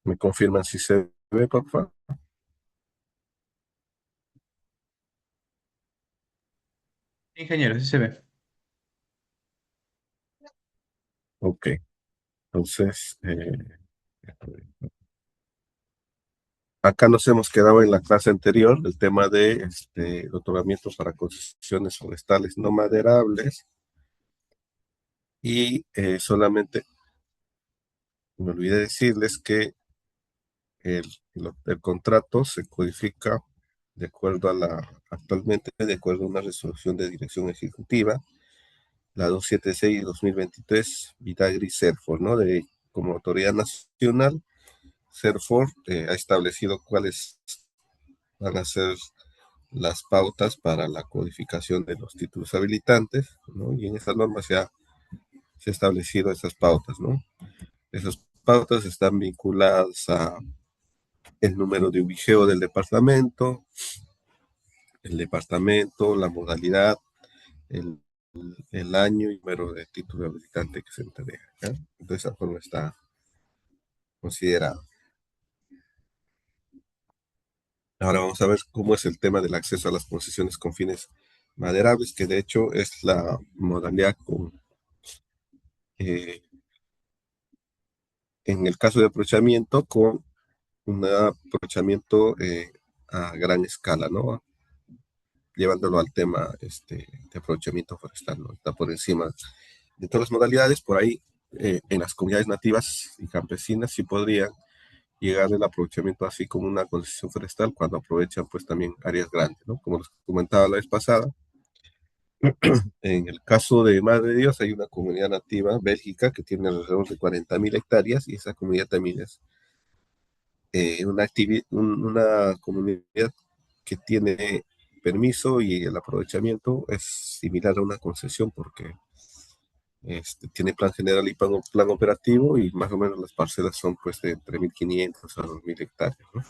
¿Me confirman si se ve, por favor? Ingeniero, sí se ve. Ok, entonces, acá nos hemos quedado en la clase anterior, el tema de otorgamiento para concesiones forestales no maderables y solamente me olvidé decirles que el, el contrato se codifica de acuerdo a actualmente de acuerdo a una resolución de dirección ejecutiva, la 276-2023, Vitagri-Serfor, ¿no? Como autoridad nacional, Serfor ha establecido cuáles van a ser las pautas para la codificación de los títulos habilitantes, ¿no? Y en esa norma se ha establecido esas pautas, ¿no? Esas pautas están vinculadas a el número de ubiceo del departamento, el departamento, la modalidad, el, el año y número de título habilitante que se entrega, ¿ya? De esa forma está considerado. Ahora vamos a ver cómo es el tema del acceso a las concesiones con fines maderables, que de hecho es la modalidad eh, en el caso de aprovechamiento con un aprovechamiento a gran escala, ¿no? Llevándolo al tema de aprovechamiento forestal, ¿no? Está por encima de todas las modalidades, por ahí en las comunidades nativas y campesinas sí podrían llegar el aprovechamiento así como una concesión forestal cuando aprovechan pues también áreas grandes, ¿no? Como les comentaba la vez pasada, en el caso de Madre de Dios hay una comunidad nativa, Bélgica, que tiene alrededor de 40.000 hectáreas y esa comunidad también es una comunidad que tiene permiso y el aprovechamiento es similar a una concesión porque tiene plan general y plan operativo y más o menos las parcelas son pues de entre 1.500 a 2.000 hectáreas, ¿no?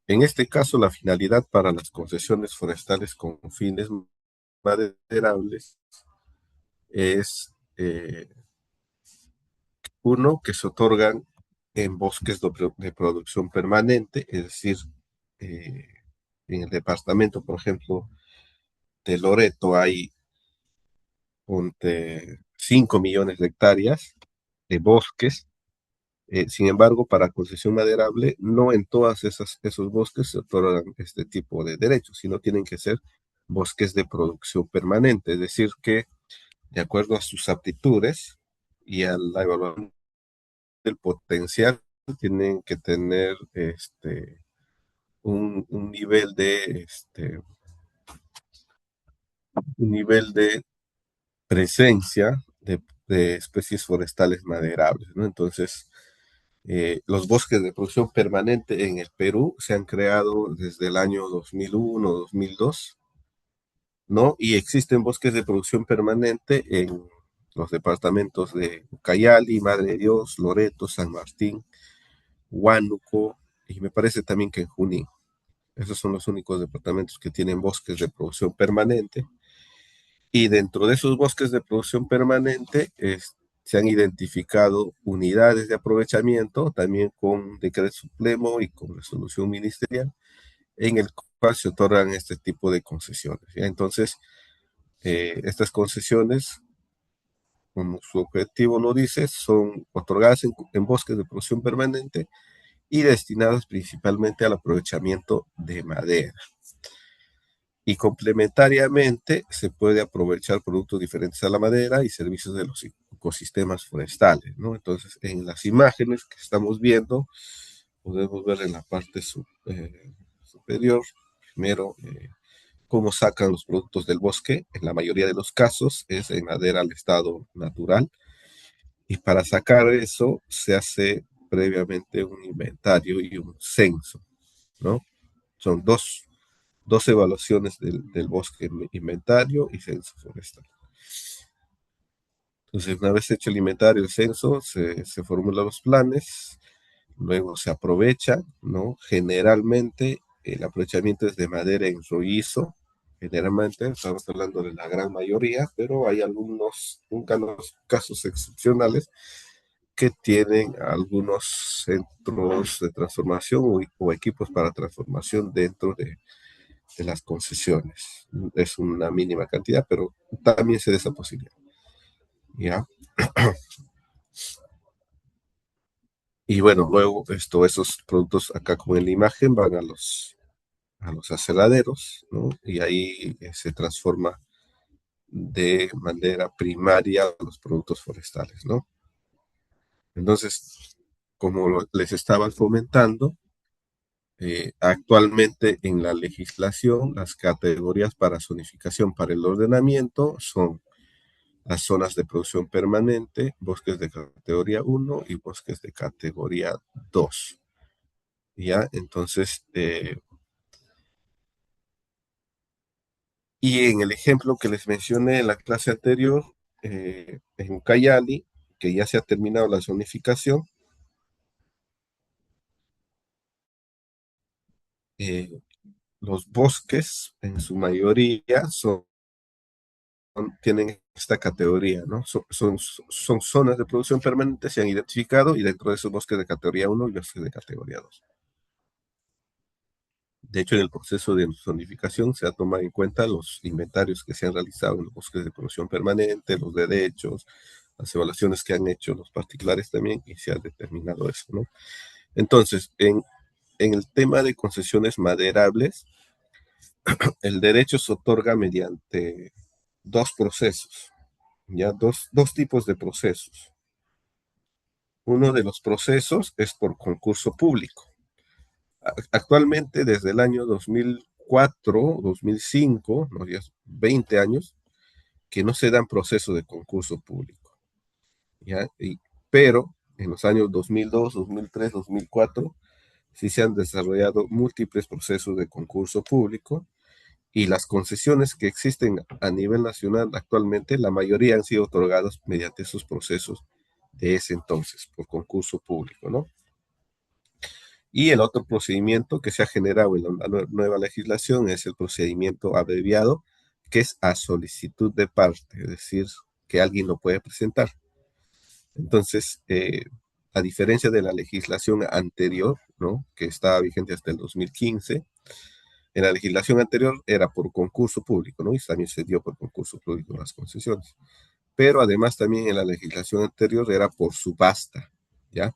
En este caso, la finalidad para las concesiones forestales con fines maderables es, uno, que se otorgan en bosques de producción permanente, es decir, eh, en el departamento, por ejemplo, de Loreto hay 5 millones de hectáreas de bosques. Sin embargo, para concesión maderable, no en todas esos bosques se otorgan este tipo de derechos, sino tienen que ser bosques de producción permanente, es decir, que de acuerdo a sus aptitudes y a la evaluación del potencial, tienen que tener un nivel un nivel de presencia de especies forestales maderables, ¿no? Entonces, los bosques de producción permanente en el Perú se han creado desde el año 2001, 2002, ¿no? Y existen bosques de producción permanente en los departamentos de Ucayali, Madre de Dios, Loreto, San Martín, Huánuco y me parece también que en Junín. Esos son los únicos departamentos que tienen bosques de producción permanente. Y dentro de esos bosques de producción permanente se han identificado unidades de aprovechamiento, también con decreto supremo y con resolución ministerial, en el cual se otorgan este tipo de concesiones, ¿ya? Entonces, estas concesiones, como su objetivo lo dice, son otorgadas en bosques de producción permanente y destinadas principalmente al aprovechamiento de madera. Y complementariamente se puede aprovechar productos diferentes a la madera y servicios de los ecosistemas forestales, ¿no? Entonces, en las imágenes que estamos viendo, podemos ver en la parte superior, primero, cómo sacan los productos del bosque. En la mayoría de los casos es en madera al estado natural. Y para sacar eso se hace previamente un inventario y un censo, ¿no? Son dos evaluaciones del bosque, inventario y censo forestal. Entonces, una vez hecho el inventario, el censo, se formulan los planes, luego se aprovecha, ¿no? Generalmente el aprovechamiento es de madera en rollizo, generalmente, estamos hablando de la gran mayoría, pero hay algunos casos excepcionales que tienen algunos centros de transformación o equipos para transformación dentro de las concesiones. Es una mínima cantidad, pero también se da esa posibilidad. ¿Ya? Y bueno, luego esos productos acá como en la imagen van a los aceraderos, ¿no? Y ahí se transforma de manera primaria los productos forestales, ¿no? Entonces, como les estaba comentando, actualmente en la legislación las categorías para zonificación para el ordenamiento son las zonas de producción permanente, bosques de categoría uno y bosques de categoría 2. ¿Ya? Entonces, y en el ejemplo que les mencioné en la clase anterior, en Ucayali, que ya se ha terminado la zonificación, eh, los bosques en su mayoría tienen esta categoría, ¿no? Son zonas de producción permanente, se han identificado y dentro de esos bosques de categoría uno y bosques de categoría 2. De hecho, en el proceso de zonificación se ha tomado en cuenta los inventarios que se han realizado en los bosques de producción permanente, los derechos, las evaluaciones que han hecho los particulares también, y se ha determinado eso, ¿no? Entonces, en el tema de concesiones maderables, el derecho se otorga mediante dos procesos, ya dos tipos de procesos. Uno de los procesos es por concurso público. Actualmente, desde el año 2004, 2005, ¿no? Ya 20 años, que no se dan procesos de concurso público. ¿Ya? Pero en los años 2002, 2003, 2004, sí se han desarrollado múltiples procesos de concurso público y las concesiones que existen a nivel nacional actualmente, la mayoría han sido otorgadas mediante esos procesos de ese entonces, por concurso público, ¿no? Y el otro procedimiento que se ha generado en la nueva legislación es el procedimiento abreviado, que es a solicitud de parte, es decir, que alguien lo puede presentar. Entonces, a diferencia de la legislación anterior, ¿no? Que estaba vigente hasta el 2015, en la legislación anterior era por concurso público, ¿no? Y también se dio por concurso público las concesiones. Pero además también en la legislación anterior era por subasta, ¿ya?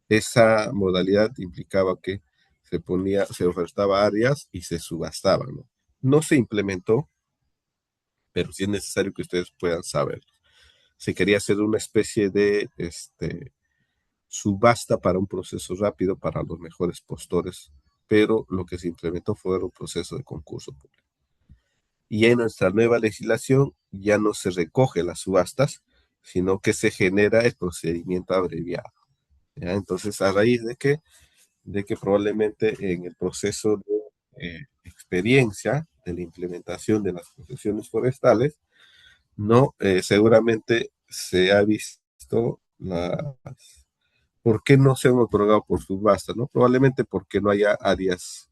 Esa modalidad implicaba que se ofertaba áreas y se subastaban, ¿no? No se implementó, pero sí es necesario que ustedes puedan saber. Se quería hacer una especie de subasta para un proceso rápido para los mejores postores, pero lo que se implementó fue un proceso de concurso público. Y en nuestra nueva legislación ya no se recoge las subastas, sino que se genera el procedimiento abreviado. ¿Ya? Entonces, a raíz de que probablemente en el proceso de experiencia de la implementación de las concesiones forestales, no, seguramente se ha visto por qué no se han otorgado por subasta, ¿no? Probablemente porque no haya áreas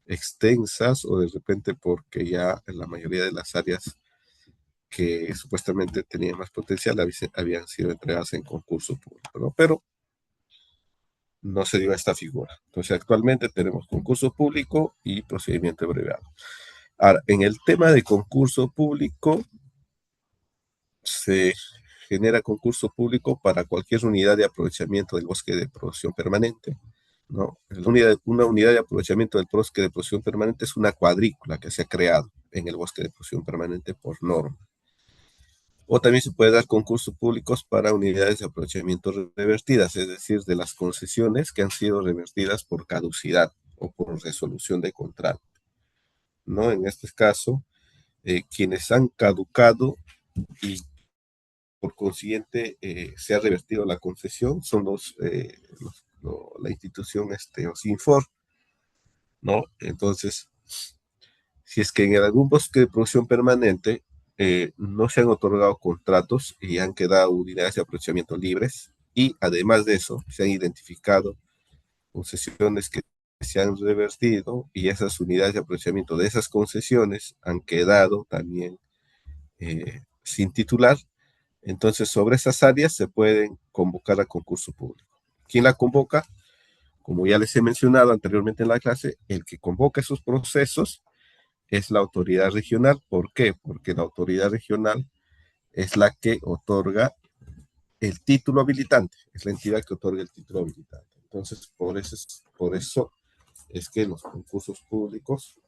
extensas o de repente porque ya en la mayoría de las áreas que supuestamente tenían más potencial habían sido entregadas en concurso público, ¿no? Pero no se dio esta figura. Entonces, actualmente tenemos concurso público y procedimiento abreviado. Ahora, en el tema de concurso público, se genera concurso público para cualquier unidad de aprovechamiento del bosque de producción permanente, ¿no? Una unidad de aprovechamiento del bosque de producción permanente es una cuadrícula que se ha creado en el bosque de producción permanente por norma. O también se puede dar concursos públicos para unidades de aprovechamiento revertidas, es decir, de las concesiones que han sido revertidas por caducidad o por resolución de contrato, ¿no? En este caso, quienes han caducado y por consiguiente se ha revertido la concesión son la institución OSINFOR, ¿no? Entonces, si es que en algún bosque de producción permanente no se han otorgado contratos y han quedado unidades de aprovechamiento libres, y además de eso se han identificado concesiones que se han revertido y esas unidades de aprovechamiento de esas concesiones han quedado también sin titular, Entonces, sobre esas áreas se pueden convocar a concurso público. ¿Quién la convoca? Como ya les he mencionado anteriormente en la clase, el que convoca esos procesos es la autoridad regional. ¿Por qué? Porque la autoridad regional es la que otorga el título habilitante, es la entidad que otorga el título habilitante. Entonces, por eso es que los concursos públicos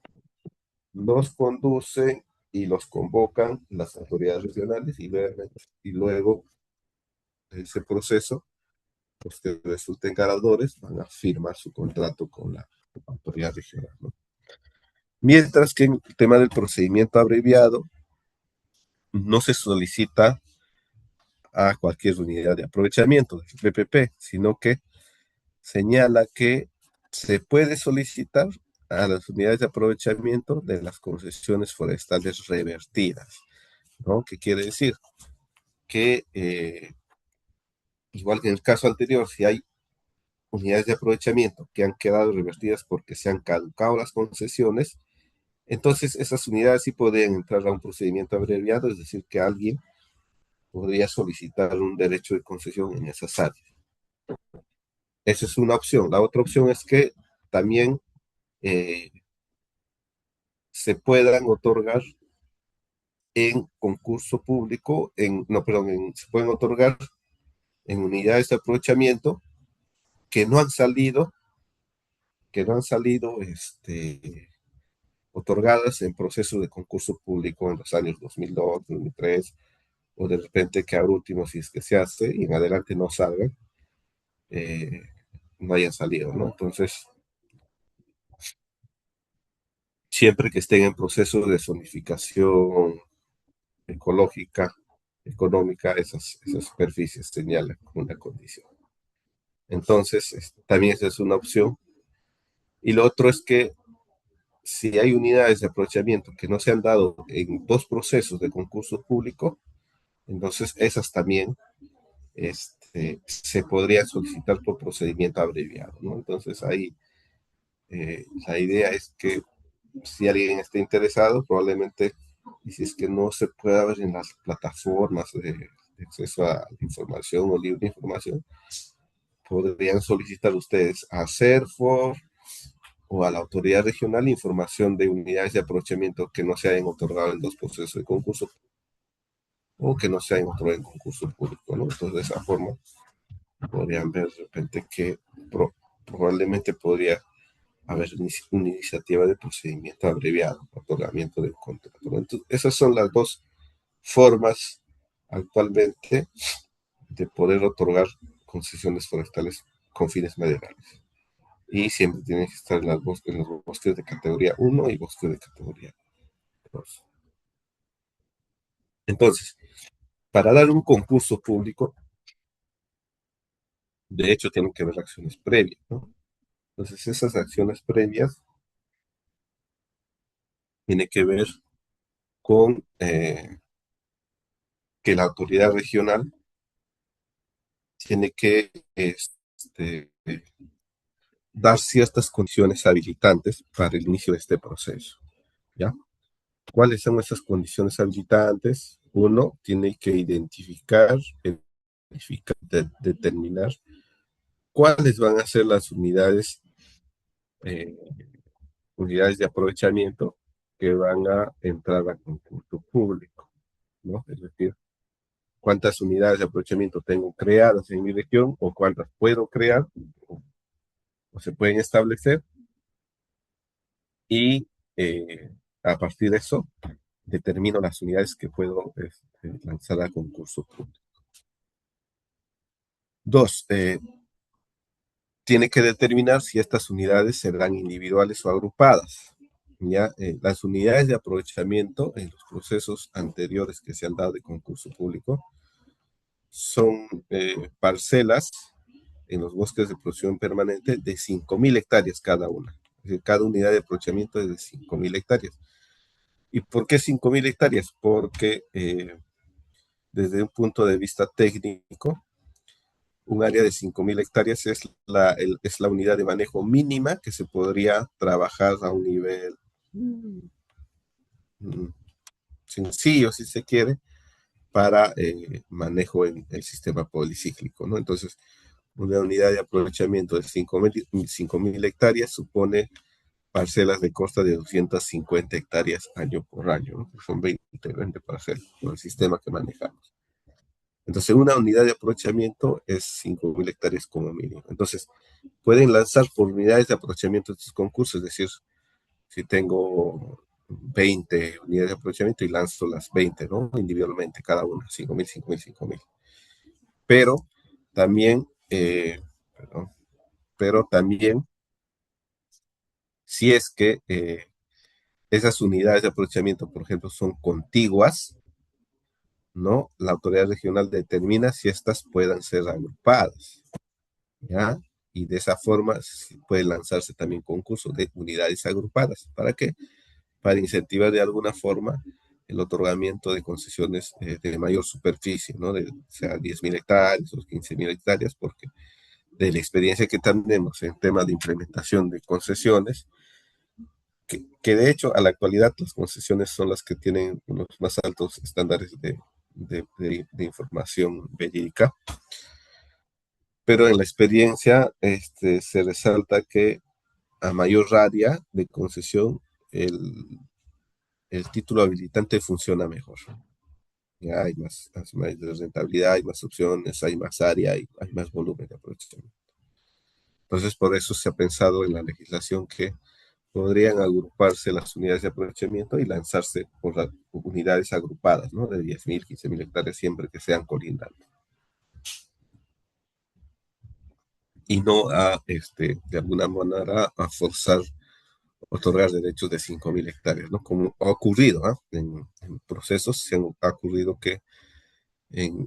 los conducen y los convocan las autoridades regionales y luego de ese proceso, los que resulten ganadores van a firmar su contrato con la autoridad regional, ¿no? Mientras que en el tema del procedimiento abreviado no se solicita a cualquier unidad de aprovechamiento del PPP, sino que señala que se puede solicitar a las unidades de aprovechamiento de las concesiones forestales revertidas, ¿no? ¿Qué quiere decir? Que igual que en el caso anterior, si hay unidades de aprovechamiento que han quedado revertidas porque se han caducado las concesiones, entonces esas unidades sí podrían entrar a un procedimiento abreviado, es decir, que alguien podría solicitar un derecho de concesión en esas áreas. Esa es una opción. La otra opción es que también eh, se puedan otorgar en concurso público, no, perdón, se pueden otorgar en unidades de aprovechamiento que no han salido, otorgadas en proceso de concurso público en los años 2002, 2003, o de repente que ahora último, si es que se hace y en adelante no salgan, eh, no hayan salido, ¿no? Entonces, siempre que estén en proceso de zonificación ecológica, económica, esas superficies señalan como una condición. Entonces, también esa es una opción. Y lo otro es que si hay unidades de aprovechamiento que no se han dado en dos procesos de concurso público, entonces esas también se podrían solicitar por procedimiento abreviado, ¿no? Entonces ahí la idea es que si alguien está interesado, probablemente, y si es que no se puede ver en las plataformas de acceso a la información o libre información, podrían solicitar ustedes a CERFOR o a la autoridad regional información de unidades de aprovechamiento que no se hayan otorgado en dos procesos de concurso o que no se hayan otorgado en concurso público, ¿no? Entonces, de esa forma, podrían ver de repente que probablemente podría haber una iniciativa de procedimiento abreviado, otorgamiento del contrato, ¿no? Entonces, esas son las dos formas actualmente de poder otorgar concesiones forestales con fines medicinales. Y siempre tienen que estar en los bosques de categoría 1 y bosques de categoría 2. Entonces, para dar un concurso público, de hecho, tienen que haber acciones previas, ¿no? Entonces, esas acciones previas tienen que ver con que la autoridad regional tiene que dar ciertas condiciones habilitantes para el inicio de este proceso, ¿ya? ¿Cuáles son esas condiciones habilitantes? Uno, tiene que determinar cuáles van a ser las eh, unidades de aprovechamiento que van a entrar a concurso público, ¿no? Es decir, cuántas unidades de aprovechamiento tengo creadas en mi región o cuántas puedo crear o se pueden establecer y a partir de eso determino las unidades que puedo lanzar a concurso público. Dos, tiene que determinar si estas unidades serán individuales o agrupadas. ¿Ya? Las unidades de aprovechamiento en los procesos anteriores que se han dado de concurso público son parcelas en los bosques de producción permanente de 5.000 hectáreas cada una. Es decir, cada unidad de aprovechamiento es de 5.000 hectáreas. ¿Y por qué 5.000 hectáreas? Porque desde un punto de vista técnico, un área de 5.000 hectáreas es la unidad de manejo mínima que se podría trabajar a un nivel mm, sencillo, si se quiere, para manejo en el sistema policíclico, ¿no? Entonces, una unidad de aprovechamiento de 5.000 hectáreas supone parcelas de costa de 250 hectáreas año por año, ¿no? Son 20 parcelas, con el sistema que manejamos. Entonces, una unidad de aprovechamiento es 5.000 hectáreas como mínimo. Entonces, pueden lanzar por unidades de aprovechamiento estos concursos, es decir, si tengo 20 unidades de aprovechamiento y lanzo las 20, ¿no? Individualmente, cada una, 5.000, 5.000, 5.000. Pero también, perdón, pero también, si es que esas unidades de aprovechamiento, por ejemplo, son contiguas, ¿no? La autoridad regional determina si estas puedan ser agrupadas, ¿ya? Y de esa forma puede lanzarse también concursos de unidades agrupadas. ¿Para qué? Para incentivar de alguna forma el otorgamiento de concesiones de mayor superficie, ¿no? De, sea 10.000 hectáreas o 15.000 hectáreas, porque de la experiencia que tenemos en tema de implementación de concesiones, que de hecho a la actualidad las concesiones son las que tienen los más altos estándares de información verídica, pero en la experiencia se resalta que a mayor área de concesión, el título habilitante funciona mejor. Ya hay más rentabilidad, hay más opciones, hay más área, hay más volumen de aprovechamiento. Entonces, por eso se ha pensado en la legislación que podrían agruparse las unidades de aprovechamiento y lanzarse por las unidades agrupadas, ¿no? De 10.000, 15.000 hectáreas, siempre que sean colindantes. Y no de alguna manera, a forzar otorgar derechos de 5.000 hectáreas, ¿no? Como ha ocurrido, ¿eh? En procesos, ha ocurrido que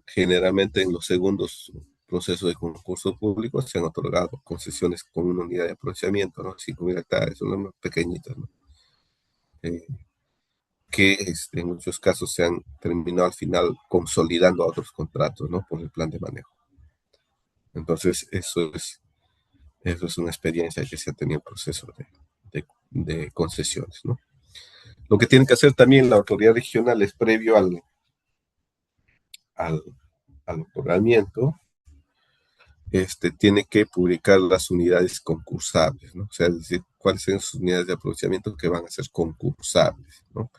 generalmente en los segundos procesos de concurso público se han otorgado concesiones con una unidad de aprovechamiento, ¿no? 5.000 hectáreas, son las más pequeñitas, ¿no? Eh, que en muchos casos se han terminado al final consolidando a otros contratos, ¿no? Por el plan de manejo. Entonces, eso es una experiencia que se ha tenido en proceso de concesiones, ¿no? Lo que tiene que hacer también la autoridad regional es previo al, al otorgamiento, tiene que publicar las unidades concursables, ¿no? O sea, es decir, cuáles son sus unidades de aprovechamiento que van a ser concursables, ¿no?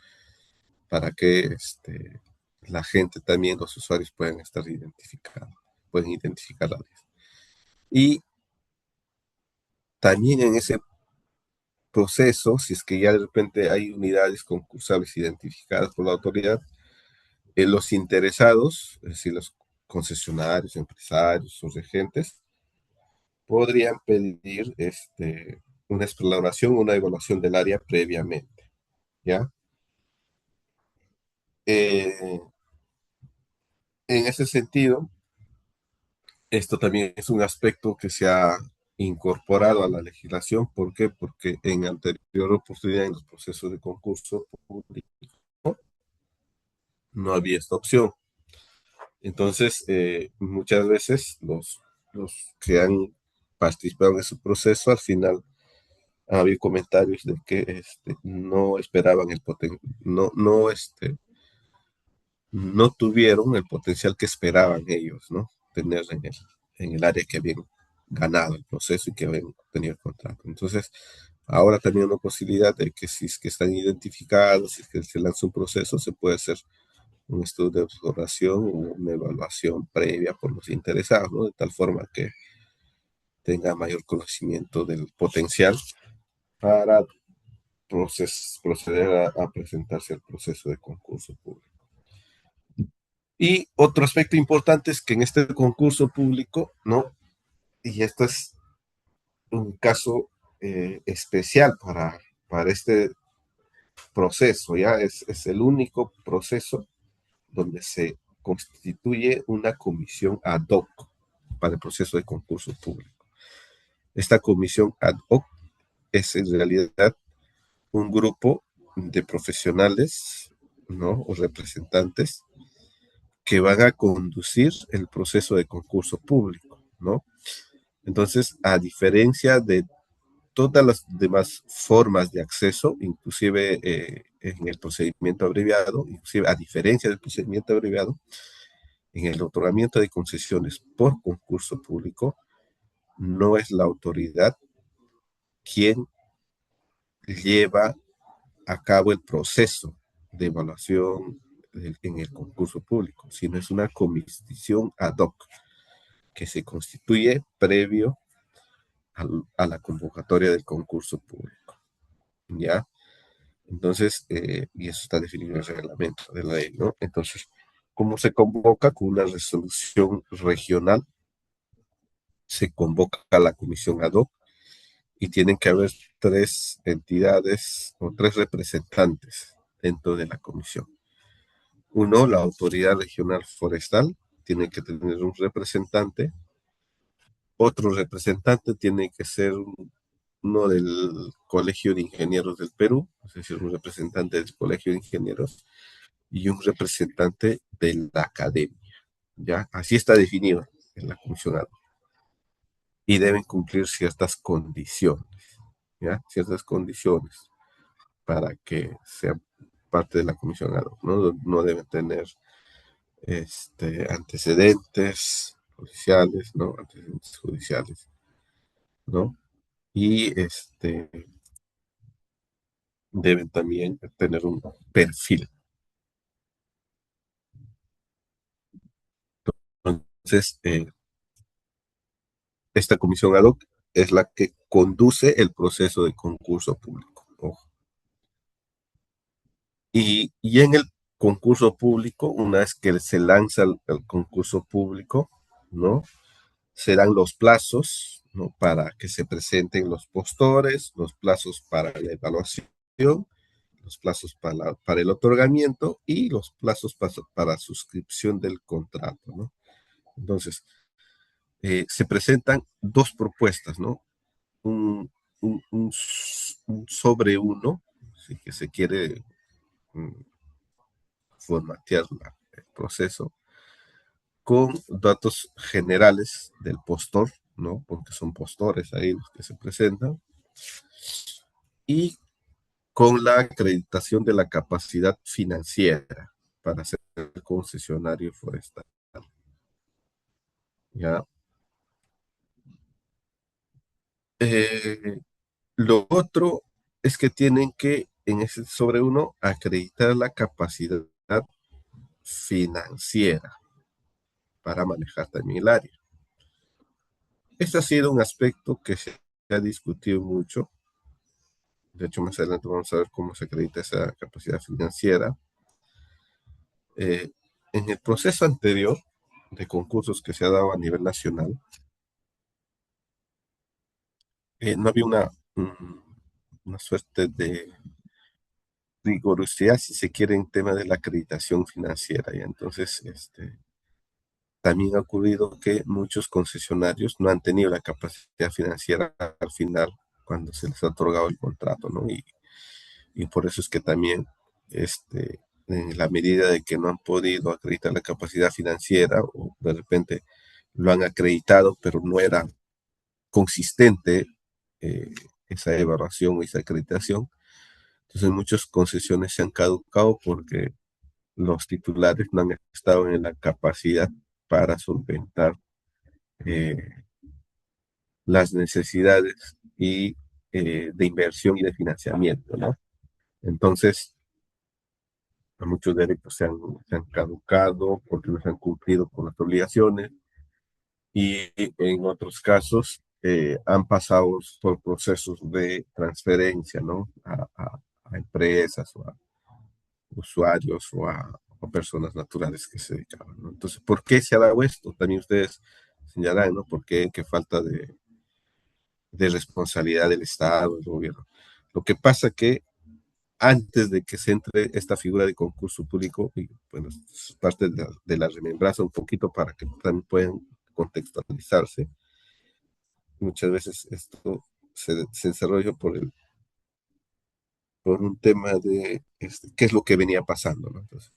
Para que la gente también, los usuarios puedan estar identificados, pueden identificarlas. Y también en ese proceso, si es que ya de repente hay unidades concursables identificadas por la autoridad, los interesados, es decir, los concesionarios, empresarios o regentes, podrían pedir una exploración, una evaluación del área previamente, ¿ya? Eh, en ese sentido, esto también es un aspecto que se ha incorporado a la legislación. ¿Por qué? Porque en anterior oportunidad, en los procesos de concurso público, no había esta opción. Entonces, muchas veces los que han participado en ese proceso, al final ha habido comentarios de que no esperaban no tuvieron el potencial que esperaban ellos, ¿no? Tener en el área que habían ganado el proceso y que habían tenido el contrato. Entonces, ahora también una posibilidad de que si es que están identificados, si es que se lanza un proceso, se puede hacer un estudio de observación o una evaluación previa por los interesados, ¿no? De tal forma que tenga mayor conocimiento del potencial para proceder a presentarse al proceso de concurso público. Y otro aspecto importante es que en este concurso público, ¿no? Y esto es un caso especial para este proceso, ¿ya? Es el único proceso donde se constituye una comisión ad hoc para el proceso de concurso público. Esta comisión ad hoc es en realidad un grupo de profesionales, ¿no? O representantes que van a conducir el proceso de concurso público, ¿no? Entonces, a diferencia de todas las demás formas de acceso, inclusive en el procedimiento abreviado, inclusive a diferencia del procedimiento abreviado, en el otorgamiento de concesiones por concurso público, no es la autoridad quien lleva a cabo el proceso de evaluación en el concurso público, sino es una comisión ad hoc que se constituye previo a la convocatoria del concurso público. ¿Ya? Entonces, y eso está definido en el reglamento de la ley, ¿no? Entonces, ¿cómo se convoca? Con una resolución regional, se convoca a la comisión ad hoc y tienen que haber tres entidades o tres representantes dentro de la comisión. Uno, la autoridad regional forestal, tiene que tener un representante. Otro representante tiene que ser uno del Colegio de Ingenieros del Perú, es decir, un representante del Colegio de Ingenieros y un representante de la academia. ¿Ya? Así está definido en la comisión ad hoc. Y deben cumplir ciertas condiciones, ¿ya? Ciertas condiciones para que sean parte de la comisión ad hoc, ¿no? No deben tener antecedentes policiales, ¿no? Antecedentes judiciales, ¿no? Y deben también tener un perfil. Entonces, esta comisión ad hoc es la que conduce el proceso de concurso público. Ojo. Y en el concurso público, una vez que se lanza el concurso público, ¿no? Serán los plazos, ¿no? Para que se presenten los postores, los plazos para la evaluación, los plazos para el otorgamiento y los plazos para suscripción del contrato, ¿no? Entonces, se presentan dos propuestas, ¿no? Un, un sobre uno, si que se quiere mm, formatear el proceso, con datos generales del postor, ¿no? Porque son postores ahí los que se presentan, y con la acreditación de la capacidad financiera para ser concesionario forestal. ¿Ya? Eh, lo otro es que tienen que, en ese sobre uno, acreditar la capacidad financiera para manejar también el área. Este ha sido un aspecto que se ha discutido mucho. De hecho, más adelante vamos a ver cómo se acredita esa capacidad financiera. Eh, en el proceso anterior de concursos que se ha dado a nivel nacional, no había una suerte de rigurosidad, si se quiere, en tema de la acreditación financiera. Y entonces, también ha ocurrido que muchos concesionarios no han tenido la capacidad financiera al final cuando se les ha otorgado el contrato, ¿no? Y por eso es que también, en la medida de que no han podido acreditar la capacidad financiera o de repente lo han acreditado, pero no era consistente eh, esa evaluación o esa acreditación, entonces muchas concesiones se han caducado porque los titulares no han estado en la capacidad para solventar eh, las necesidades y de inversión y de financiamiento, ¿no? Entonces, muchos derechos se han caducado porque no se han cumplido con las obligaciones y en otros casos han pasado por procesos de transferencia, ¿no? A empresas o a usuarios o personas naturales que se dedicaban, ¿no? Entonces, ¿por qué se ha dado esto? También ustedes señalan, ¿no? ¿Por qué? ¿Qué falta de responsabilidad del Estado, del gobierno? Lo que pasa que antes de que se entre esta figura de concurso público, y bueno, es parte de la remembranza un poquito para que también puedan contextualizarse, muchas veces esto se desarrolla por un tema de qué es lo que venía pasando, ¿no? Entonces,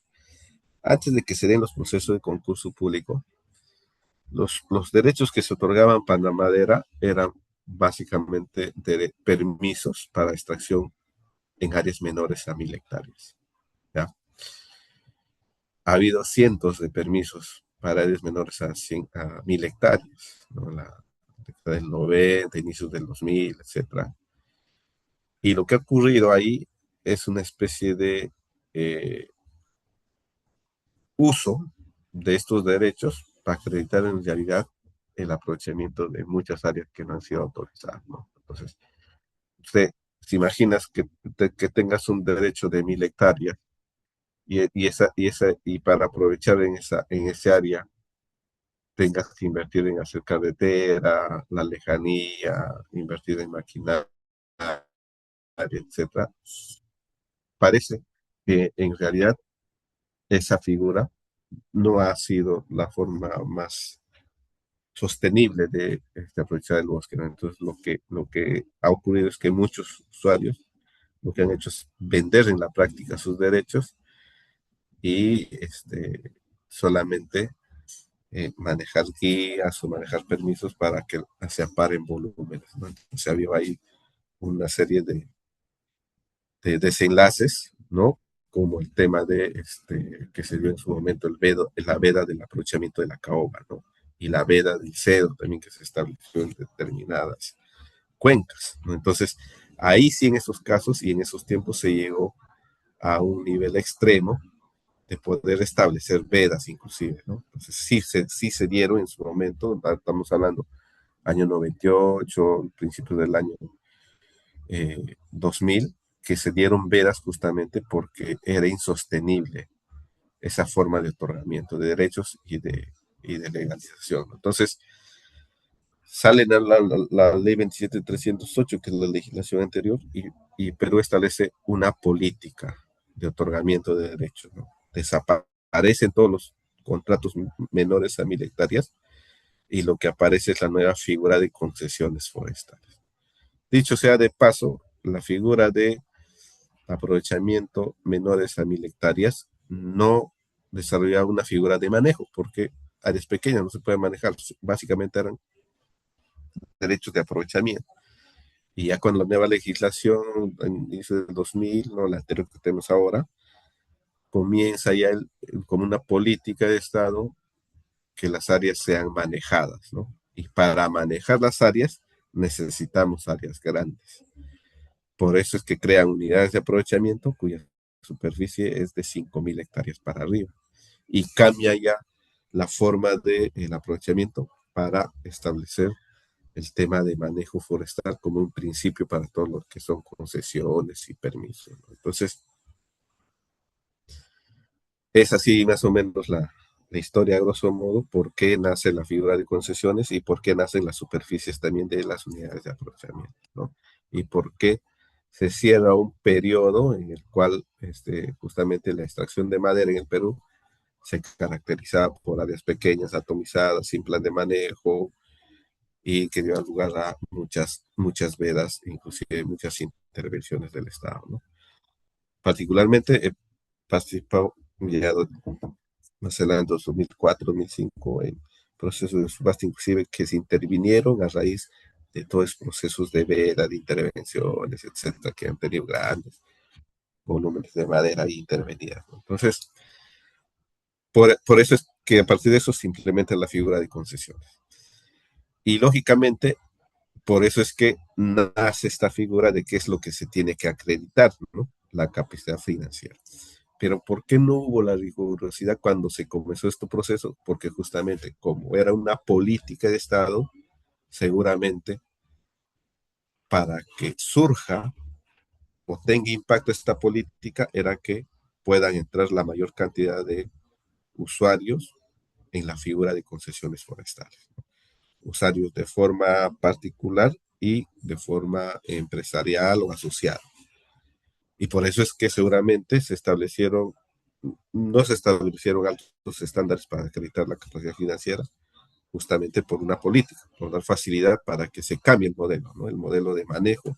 antes de que se den los procesos de concurso público, los derechos que se otorgaban para la madera eran básicamente de permisos para extracción en áreas menores a 1.000 hectáreas. ¿Ya? Ha habido cientos de permisos para áreas menores a 1.000 hectáreas, ¿no? La década del 90, inicios del 2000, etcétera. Y lo que ha ocurrido ahí es una especie de eh, uso de estos derechos para acreditar en realidad el aprovechamiento de muchas áreas que no han sido autorizadas, ¿no? Entonces, usted se imaginas que tengas un derecho de 1.000 hectáreas y para aprovechar en ese área tengas que invertir en hacer carretera, la lejanía, invertir en maquinaria, etcétera. Parece que en realidad esa figura no ha sido la forma más sostenible de aprovechar el bosque, ¿no? Entonces, lo que ha ocurrido es que muchos usuarios lo que han hecho es vender en la práctica sus derechos y solamente manejar guías o manejar permisos para que se aparen volúmenes, ¿no? Entonces, había ahí una serie de desenlaces, ¿no? Como el tema que se dio en su momento, la veda del aprovechamiento de la caoba, ¿no? Y la veda del cedro también que se estableció en determinadas cuencas, ¿no? Entonces, ahí sí en esos casos y en esos tiempos se llegó a un nivel extremo de poder establecer vedas inclusive, ¿no? Entonces, sí se dieron en su momento, estamos hablando año 98, principios del año 2000, que se dieron vedas justamente porque era insostenible esa forma de otorgamiento de derechos y de legalización. Entonces, sale la ley 27308, que es la legislación anterior, y Perú establece una política de otorgamiento de derechos, ¿no? Desaparecen todos los contratos menores a 1.000 hectáreas y lo que aparece es la nueva figura de concesiones forestales. Dicho sea de paso, la figura de aprovechamiento menores a 1.000 hectáreas no desarrollaba una figura de manejo, porque áreas pequeñas no se pueden manejar, básicamente eran derechos de aprovechamiento. Y ya con la nueva legislación, en inicio del 2000, ¿no? La anterior que tenemos ahora, comienza ya como una política de Estado que las áreas sean manejadas, ¿no? Y para manejar las áreas necesitamos áreas grandes. Por eso es que crean unidades de aprovechamiento cuya superficie es de 5.000 hectáreas para arriba. Y cambia ya la forma del aprovechamiento para establecer el tema de manejo forestal como un principio para todo lo que son concesiones y permisos, ¿no? Entonces, es así más o menos la historia, a grosso modo, por qué nace la figura de concesiones y por qué nacen las superficies también de las unidades de aprovechamiento, ¿no? Y por qué se cierra un periodo en el cual justamente la extracción de madera en el Perú se caracterizaba por áreas pequeñas, atomizadas, sin plan de manejo, y que dio lugar a muchas vedas, inclusive muchas intervenciones del Estado, ¿no? Particularmente he participado ya más adelante, 2004, 2005, en procesos de subasta, inclusive que se intervinieron a raíz de todos los procesos de veda, de intervenciones, etcétera, que han tenido grandes volúmenes de madera intervenida, ¿no? Entonces, por eso es que a partir de eso se implementa la figura de concesiones. Y lógicamente, por eso es que nace esta figura de qué es lo que se tiene que acreditar, ¿no? La capacidad financiera. Pero ¿por qué no hubo la rigurosidad cuando se comenzó este proceso? Porque justamente como era una política de Estado, seguramente para que surja o tenga impacto esta política era que puedan entrar la mayor cantidad de usuarios en la figura de concesiones forestales, ¿no? Usuarios de forma particular y de forma empresarial o asociada. Y por eso es que seguramente no se establecieron altos estándares para acreditar la capacidad financiera, justamente por una política, por dar facilidad para que se cambie el modelo, ¿no? El modelo de manejo,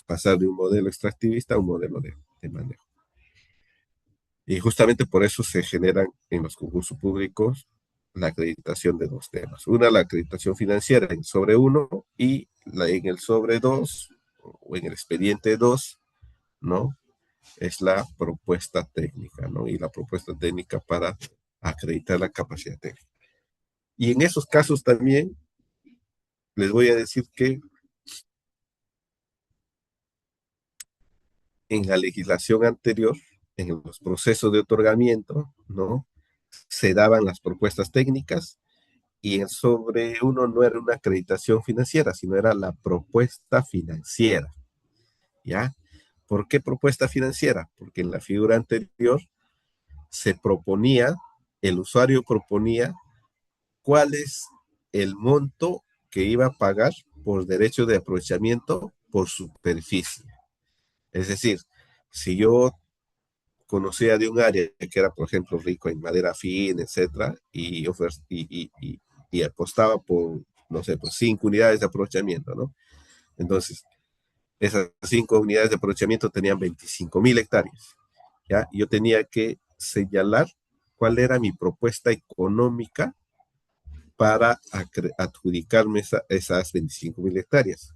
pasar de un modelo extractivista a un modelo de manejo. Y justamente por eso se generan en los concursos públicos la acreditación de dos temas. Una, la acreditación financiera en sobre uno y en el sobre dos o en el expediente dos, ¿no? es la propuesta técnica, ¿no? Y la propuesta técnica para acreditar la capacidad técnica. Y en esos casos también les voy a decir que en la legislación anterior, en los procesos de otorgamiento, ¿no? Se daban las propuestas técnicas y sobre uno no era una acreditación financiera, sino era la propuesta financiera, ¿ya? ¿Por qué propuesta financiera? Porque en la figura anterior se proponía, el usuario proponía cuál es el monto que iba a pagar por derecho de aprovechamiento por superficie. Es decir, si yo conocía de un área que era, por ejemplo, rico en madera fina, etcétera, y apostaba por, no sé, por 5 unidades de aprovechamiento, ¿no? Entonces, esas 5 unidades de aprovechamiento tenían 25.000 hectáreas, ¿ya? Yo tenía que señalar cuál era mi propuesta económica para adjudicarme esas 25.000 hectáreas.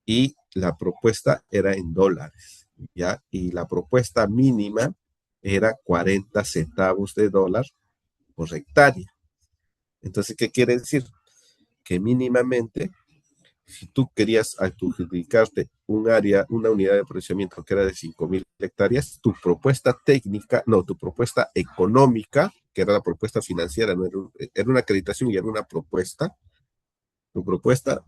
Y la propuesta era en dólares, ¿ya? Y la propuesta mínima era 40 centavos de dólar por hectárea. Entonces, ¿qué quiere decir? Que mínimamente, si tú querías adjudicarte un área, una unidad de aprovechamiento que era de 5.000 hectáreas, tu propuesta técnica, no, tu propuesta económica, que era la propuesta financiera, no era una acreditación y era una propuesta, tu propuesta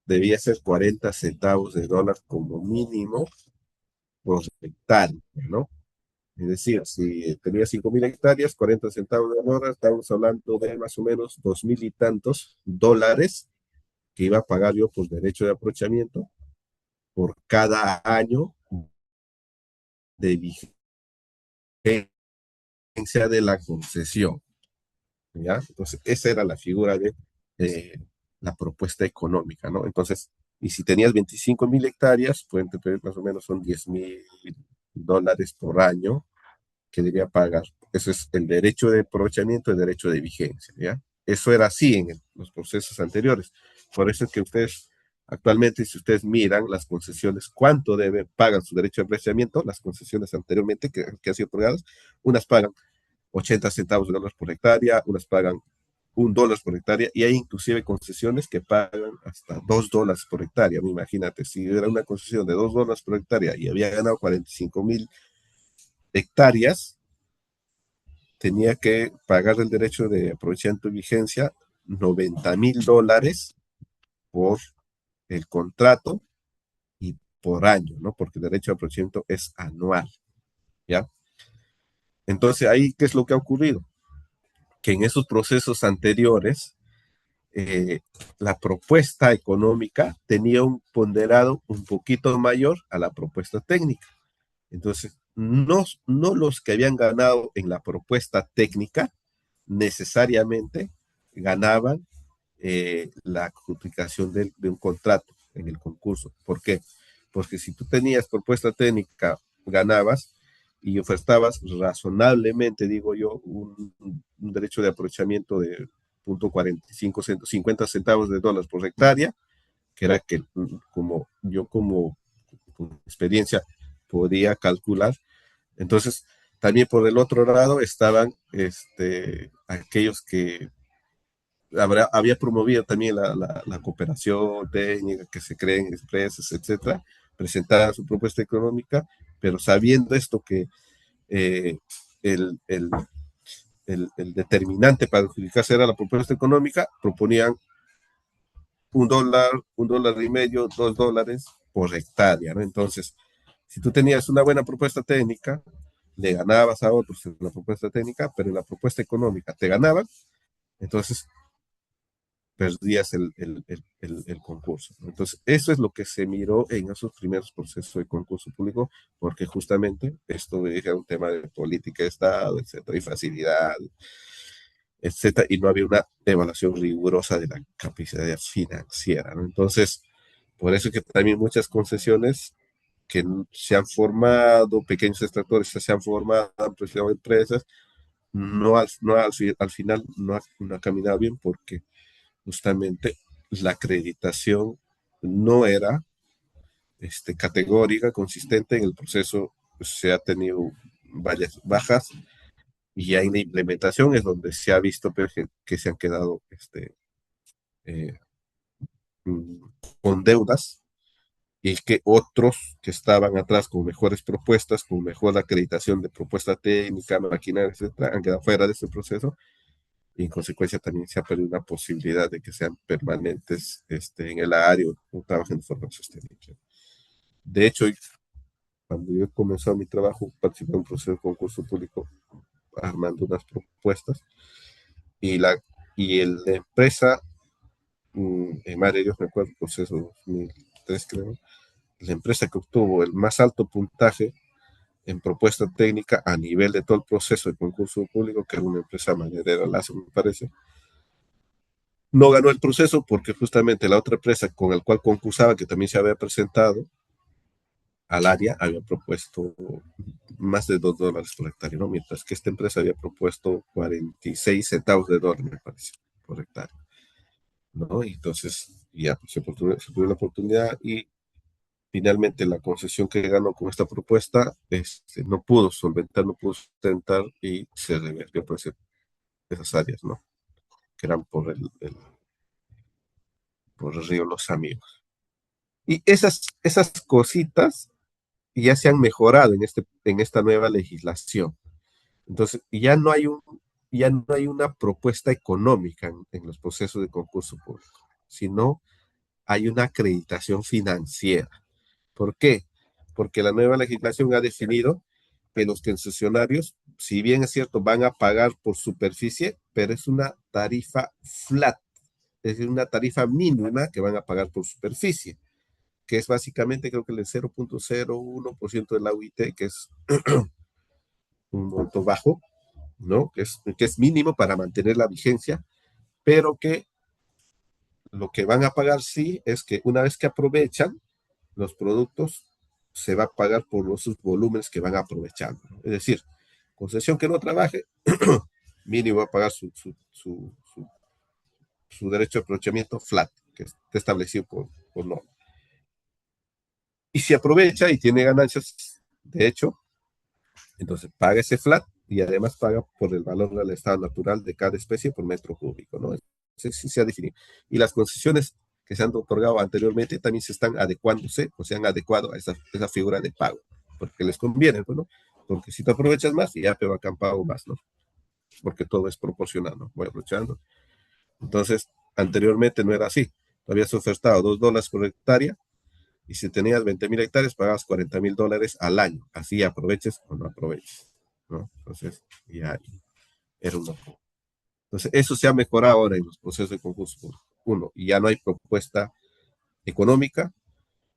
debía ser 40 centavos de dólar como mínimo por hectárea, ¿no? Es decir, si tenía 5.000 hectáreas, 40 centavos de dólar, estamos hablando de más o menos 2.000 y tantos dólares que iba a pagar yo por derecho de aprovechamiento por cada año de vigencia de la concesión, ¿ya? Entonces, esa era la figura de eh, la propuesta económica, ¿no? Entonces, y si tenías 25.000 hectáreas, pues más o menos son 10.000 dólares por año que debía pagar. Eso es el derecho de aprovechamiento, el derecho de vigencia, ¿ya? Eso era así en los procesos anteriores. Por eso es que ustedes, actualmente, si ustedes miran las concesiones, cuánto pagan su derecho de aprovechamiento, las concesiones anteriormente que han sido otorgadas, unas pagan 80 centavos de dólares por hectárea, unas pagan $1 por hectárea, y hay inclusive concesiones que pagan hasta $2 por hectárea. Imagínate, si era una concesión de $2 por hectárea y había ganado 45.000 hectáreas, tenía que pagar el derecho de aprovechamiento y vigencia $90.000 por el contrato y por año, ¿no? Porque el derecho de aprovechamiento es anual, ¿ya? Entonces, ahí, ¿qué es lo que ha ocurrido? Que en esos procesos anteriores, eh, la propuesta económica tenía un ponderado un poquito mayor a la propuesta técnica. Entonces, no los que habían ganado en la propuesta técnica necesariamente ganaban la adjudicación de un contrato en el concurso. ¿Por qué? Porque si tú tenías propuesta técnica, ganabas y ofertabas razonablemente, digo yo, un derecho de aprovechamiento de 0.45, 50 centavos de dólares por hectárea, que era que como yo como experiencia podía calcular. Entonces, también por el otro lado estaban aquellos que había promovido también la cooperación técnica, que se creen empresas, etcétera, presentaban su propuesta económica, pero sabiendo esto que eh, el, el, el determinante para adjudicarse era la propuesta económica, proponían $1, $1.50, $2 por hectárea, ¿no? Entonces, si tú tenías una buena propuesta técnica, le ganabas a otros en la propuesta técnica, pero en la propuesta económica te ganaban, entonces perdías el concurso, ¿no? Entonces, eso es lo que se miró en esos primeros procesos de concurso público, porque justamente esto era un tema de política de Estado, etcétera, y facilidad, etcétera, y no había una evaluación rigurosa de la capacidad financiera, ¿no? Entonces, por eso que también muchas concesiones que se han formado, pequeños extractores se han formado, han presionado empresas, al final no ha caminado bien porque justamente la acreditación no era categórica, consistente en el proceso se ha tenido varias bajas y ya en la implementación es donde se ha visto pues, que se han quedado eh, mm, con deudas y que otros que estaban atrás con mejores propuestas, con mejor acreditación de propuesta técnica, maquinaria, etcétera, han quedado fuera de ese proceso y en consecuencia también se ha perdido una posibilidad de que sean permanentes en el área o trabajen de forma sostenible. De hecho, cuando yo he comenzado mi trabajo, participé en un proceso de concurso público armando unas propuestas y la empresa, en Madre de Dios me acuerdo, proceso 2003 creo, la empresa que obtuvo el más alto puntaje en propuesta técnica a nivel de todo el proceso de concurso público, que era una empresa maderera, Lazo, me parece, no ganó el proceso porque justamente la otra empresa con la cual concursaba, que también se había presentado al área, había propuesto más de $2 por hectárea, ¿no? Mientras que esta empresa había propuesto 46 centavos de dólar, me parece, por hectárea, ¿no? Y entonces ya pues, se tuvo la oportunidad y finalmente la concesión que ganó con esta propuesta no pudo solventar, no pudo sustentar y se revertió pues, esas áreas, ¿no? Que eran por el río Los Amigos. Y esas cositas ya se han mejorado en esta nueva legislación. Entonces, ya no hay una propuesta económica en los procesos de concurso público, sino hay una acreditación financiera. ¿Por qué? Porque la nueva legislación ha definido que los concesionarios, si bien es cierto, van a pagar por superficie, pero es una tarifa flat, es decir, una tarifa mínima que van a pagar por superficie, que es básicamente creo que el 0,01% de la UIT, que es un monto bajo, ¿no? Que es mínimo para mantener la vigencia, pero que lo que van a pagar sí es que una vez que aprovechan los productos, se va a pagar por los volúmenes que van aprovechando. Es decir, concesión que no trabaje, mínimo va a pagar su derecho de aprovechamiento flat, que está establecido por norma. Y si aprovecha y tiene ganancias, de hecho, entonces paga ese flat y además paga por el valor del estado natural de cada especie por metro cúbico, ¿no? Sí, sí se ha definido. Y las concesiones que se han otorgado anteriormente también se están adecuándose o se han adecuado a esa figura de pago, porque les conviene, ¿no? Porque si tú aprovechas más, ya te va a pago más, ¿no? Porque todo es proporcional, ¿no? Voy aprovechando. Entonces, anteriormente no era así. Tú habías ofertado $2 por hectárea y si tenías 20,000 hectáreas, pagabas $40,000 al año. Así aproveches o no aproveches, ¿no? Entonces, ya era un loco. Entonces, eso se ha mejorado ahora en los procesos de concurso. Uno, y ya no hay propuesta económica,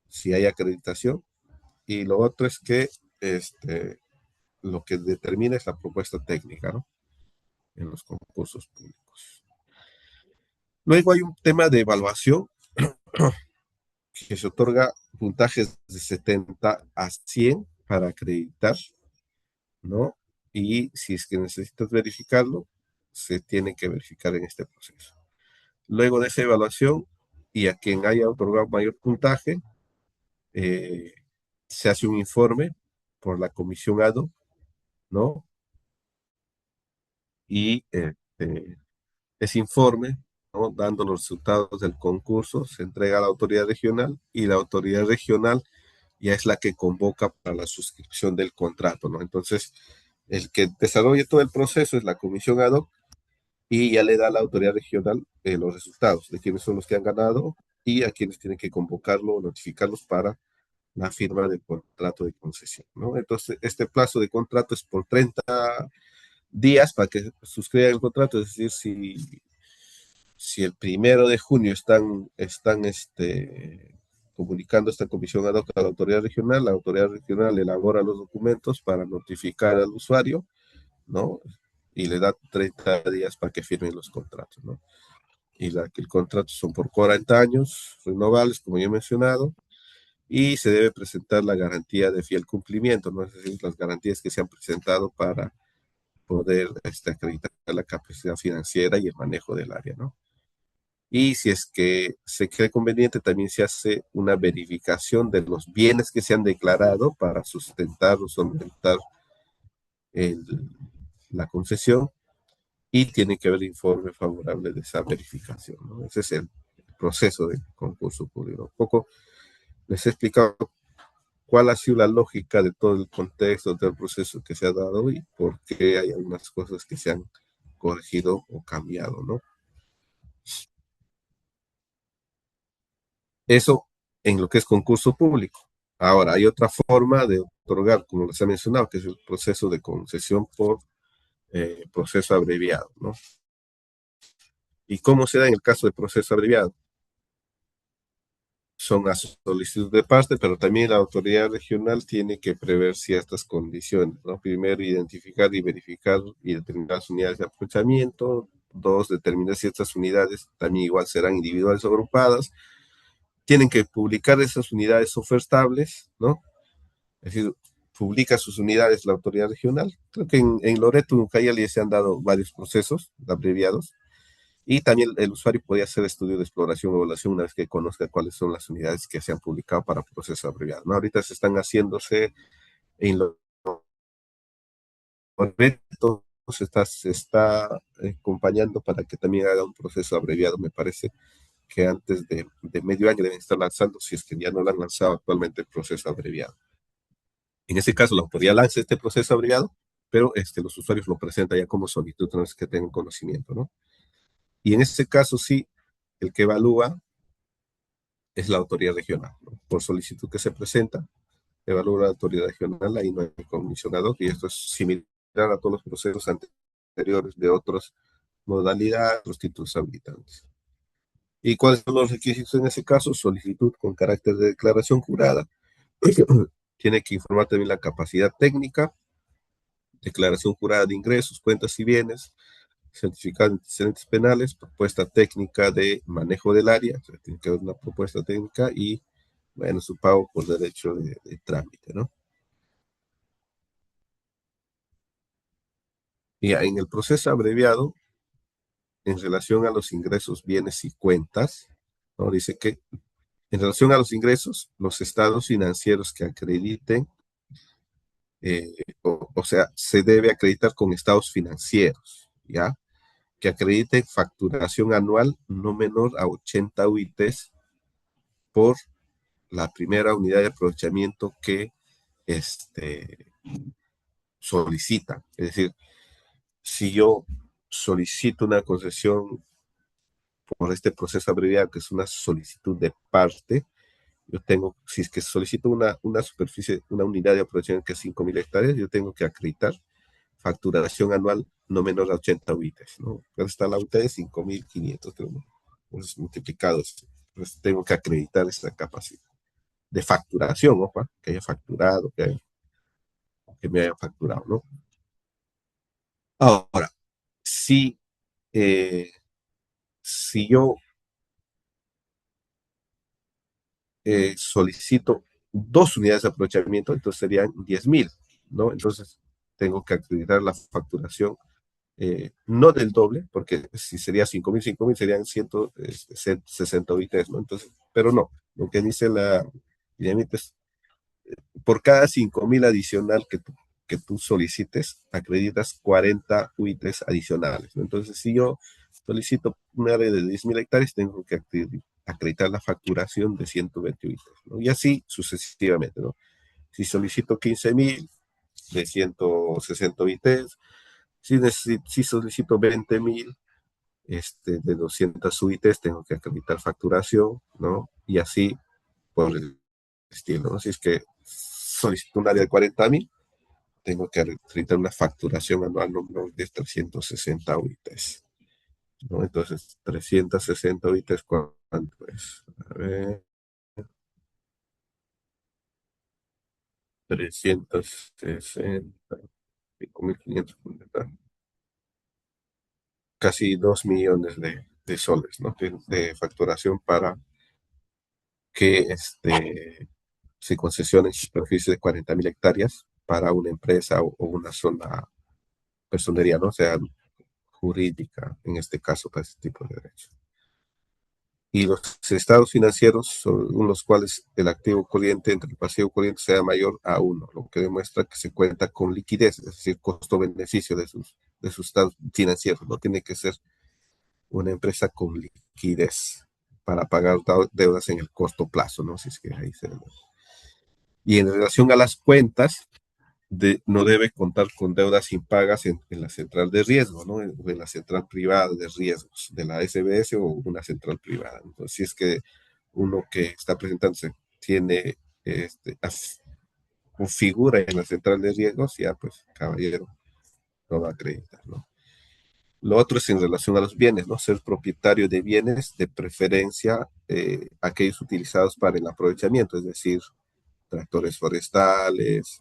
si hay acreditación. Y lo otro es que lo que determina es la propuesta técnica, ¿no? En los concursos públicos. Luego hay un tema de evaluación que se otorga puntajes de 70 a 100 para acreditar, ¿no? Y si es que necesitas verificarlo, se tiene que verificar en este proceso. Luego de esa evaluación y a quien haya otorgado mayor puntaje, eh, se hace un informe por la comisión ADO, ¿no? Y ese informe, ¿no? Dando los resultados del concurso, se entrega a la autoridad regional y la autoridad regional ya es la que convoca para la suscripción del contrato, ¿no? Entonces, el que desarrolla todo el proceso es la comisión ad hoc y ya le da a la autoridad regional los resultados de quiénes son los que han ganado y a quienes tienen que convocarlo o notificarlos para la firma del contrato de concesión, ¿no? Entonces, este plazo de contrato es por 30 días para que suscriban el contrato, es decir, si el 1 de junio están comunicando esta comisión ad hoc a la autoridad regional elabora los documentos para notificar al usuario, ¿no? Y le da 30 días para que firmen los contratos, ¿no? Y el contrato son por 40 años, renovables, como ya he mencionado, y se debe presentar la garantía de fiel cumplimiento, ¿no? Es decir, las garantías que se han presentado para poder acreditar la capacidad financiera y el manejo del área, ¿no? Y si es que se cree conveniente, también se hace una verificación de los bienes que se han declarado para sustentar o solventar el- la concesión y tiene que haber informe favorable de esa verificación, ¿no? Ese es el proceso de concurso público. Un poco les he explicado cuál ha sido la lógica de todo el contexto del proceso que se ha dado y por qué hay algunas cosas que se han corregido o cambiado, ¿no? Eso en lo que es concurso público. Ahora, hay otra forma de otorgar, como les he mencionado, que es el proceso de concesión por proceso abreviado, ¿no? ¿Y cómo se da en el caso de proceso abreviado? Son a solicitud de parte, pero también la autoridad regional tiene que prever ciertas condiciones, ¿no? Primero, identificar y verificar y determinar las unidades de aprovechamiento. Dos, determinar si estas unidades también igual serán individuales o agrupadas. Tienen que publicar esas unidades ofertables, ¿no? Es decir, publica sus unidades la autoridad regional. Creo que en Loreto, en Ucayali se han dado varios procesos abreviados y también el usuario podía hacer estudio de exploración o evaluación una vez que conozca cuáles son las unidades que se han publicado para proceso abreviado, ¿no? Ahorita se están haciéndose en Loreto, se está acompañando para que también haga un proceso abreviado, me parece que antes de medio año deben estar lanzando, si es que ya no lo han lanzado actualmente, el proceso abreviado. En ese caso, la autoridad lanza este proceso abreviado, pero los usuarios lo presentan ya como solicitud, no es que tengan conocimiento, ¿no? Y en ese caso, sí, el que evalúa es la autoridad regional, ¿no? Por solicitud que se presenta, evalúa la autoridad regional, ahí no hay comisionado, y esto es similar a todos los procesos anteriores de otras modalidades, los títulos habilitantes. ¿Y cuáles son los requisitos en ese caso? Solicitud con carácter de declaración jurada. Tiene que informar también la capacidad técnica, declaración jurada de ingresos, cuentas y bienes, certificado de antecedentes penales, propuesta técnica de manejo del área, o sea, tiene que haber una propuesta técnica y, bueno, su pago por derecho de trámite, ¿no? Y en el proceso abreviado, en relación a los ingresos, bienes y cuentas, ¿no? Dice que en relación a los ingresos, los estados financieros que acrediten, eh, o sea, se debe acreditar con estados financieros, ¿ya? Que acrediten facturación anual no menor a 80 UITs por la primera unidad de aprovechamiento que solicita. Es decir, si yo solicito una concesión por este proceso abreviado, que es una solicitud de parte, yo tengo, si es que solicito una superficie, una unidad de aprovechamiento que es 5.000 hectáreas, yo tengo que acreditar facturación anual no menor a 80 UITs, ¿no? Pero está la UIT de 5.500, creo, ¿no? Pues multiplicados. Pues tengo que acreditar esta capacidad de facturación, ¿no? Que haya facturado, que me haya facturado, ¿no? Ahora, si, eh, si yo solicito dos unidades de aprovechamiento, entonces serían 10.000, ¿no? Entonces tengo que acreditar la facturación, no del doble, porque si sería 5.000 serían 160 UITs, ¿no? Entonces, pero no, lo que dice la lineamiento es por cada 5.000 adicional que tú solicites, acreditas 40 UITs adicionales, ¿no? Entonces, si yo solicito un área de 10.000 hectáreas, tengo que acreditar la facturación de 120 UITs, ¿no? Y así sucesivamente, ¿no? Si solicito 15.000, de 160 UITs, si solicito 20.000, de 200 UITs, tengo que acreditar facturación, ¿no? Y así por el estilo, ¿no? Si es que solicito un área de 40.000, tengo que acreditar una facturación anual no de 360 UITs, ¿no? Entonces, 360 UITs, ¿cuánto es? A ver, 360, 5.500, casi 2 millones de soles, ¿no? De facturación para que se concesione superficie de 40.000 hectáreas para una empresa o una sola personería, ¿no? O sea, jurídica, en este caso, para este tipo de derechos. y los estados financieros son los cuales el activo corriente entre el pasivo corriente sea mayor a uno, lo que demuestra que se cuenta con liquidez, es decir, costo-beneficio de sus estados financieros. No tiene que ser una empresa con liquidez para pagar deudas en el corto plazo, ¿no? Si es que ahí se... Y en relación a las cuentas, no debe contar con deudas impagas en la central de riesgo, ¿no? En la central privada de riesgos, de la SBS o una central privada. Entonces, si es que uno que está presentándose tiene o figura en la central de riesgos, ya pues, caballero, no va a acreditar, ¿no? Lo otro es en relación a los bienes, ¿no? Ser propietario de bienes, de preferencia aquellos utilizados para el aprovechamiento, es decir, tractores forestales,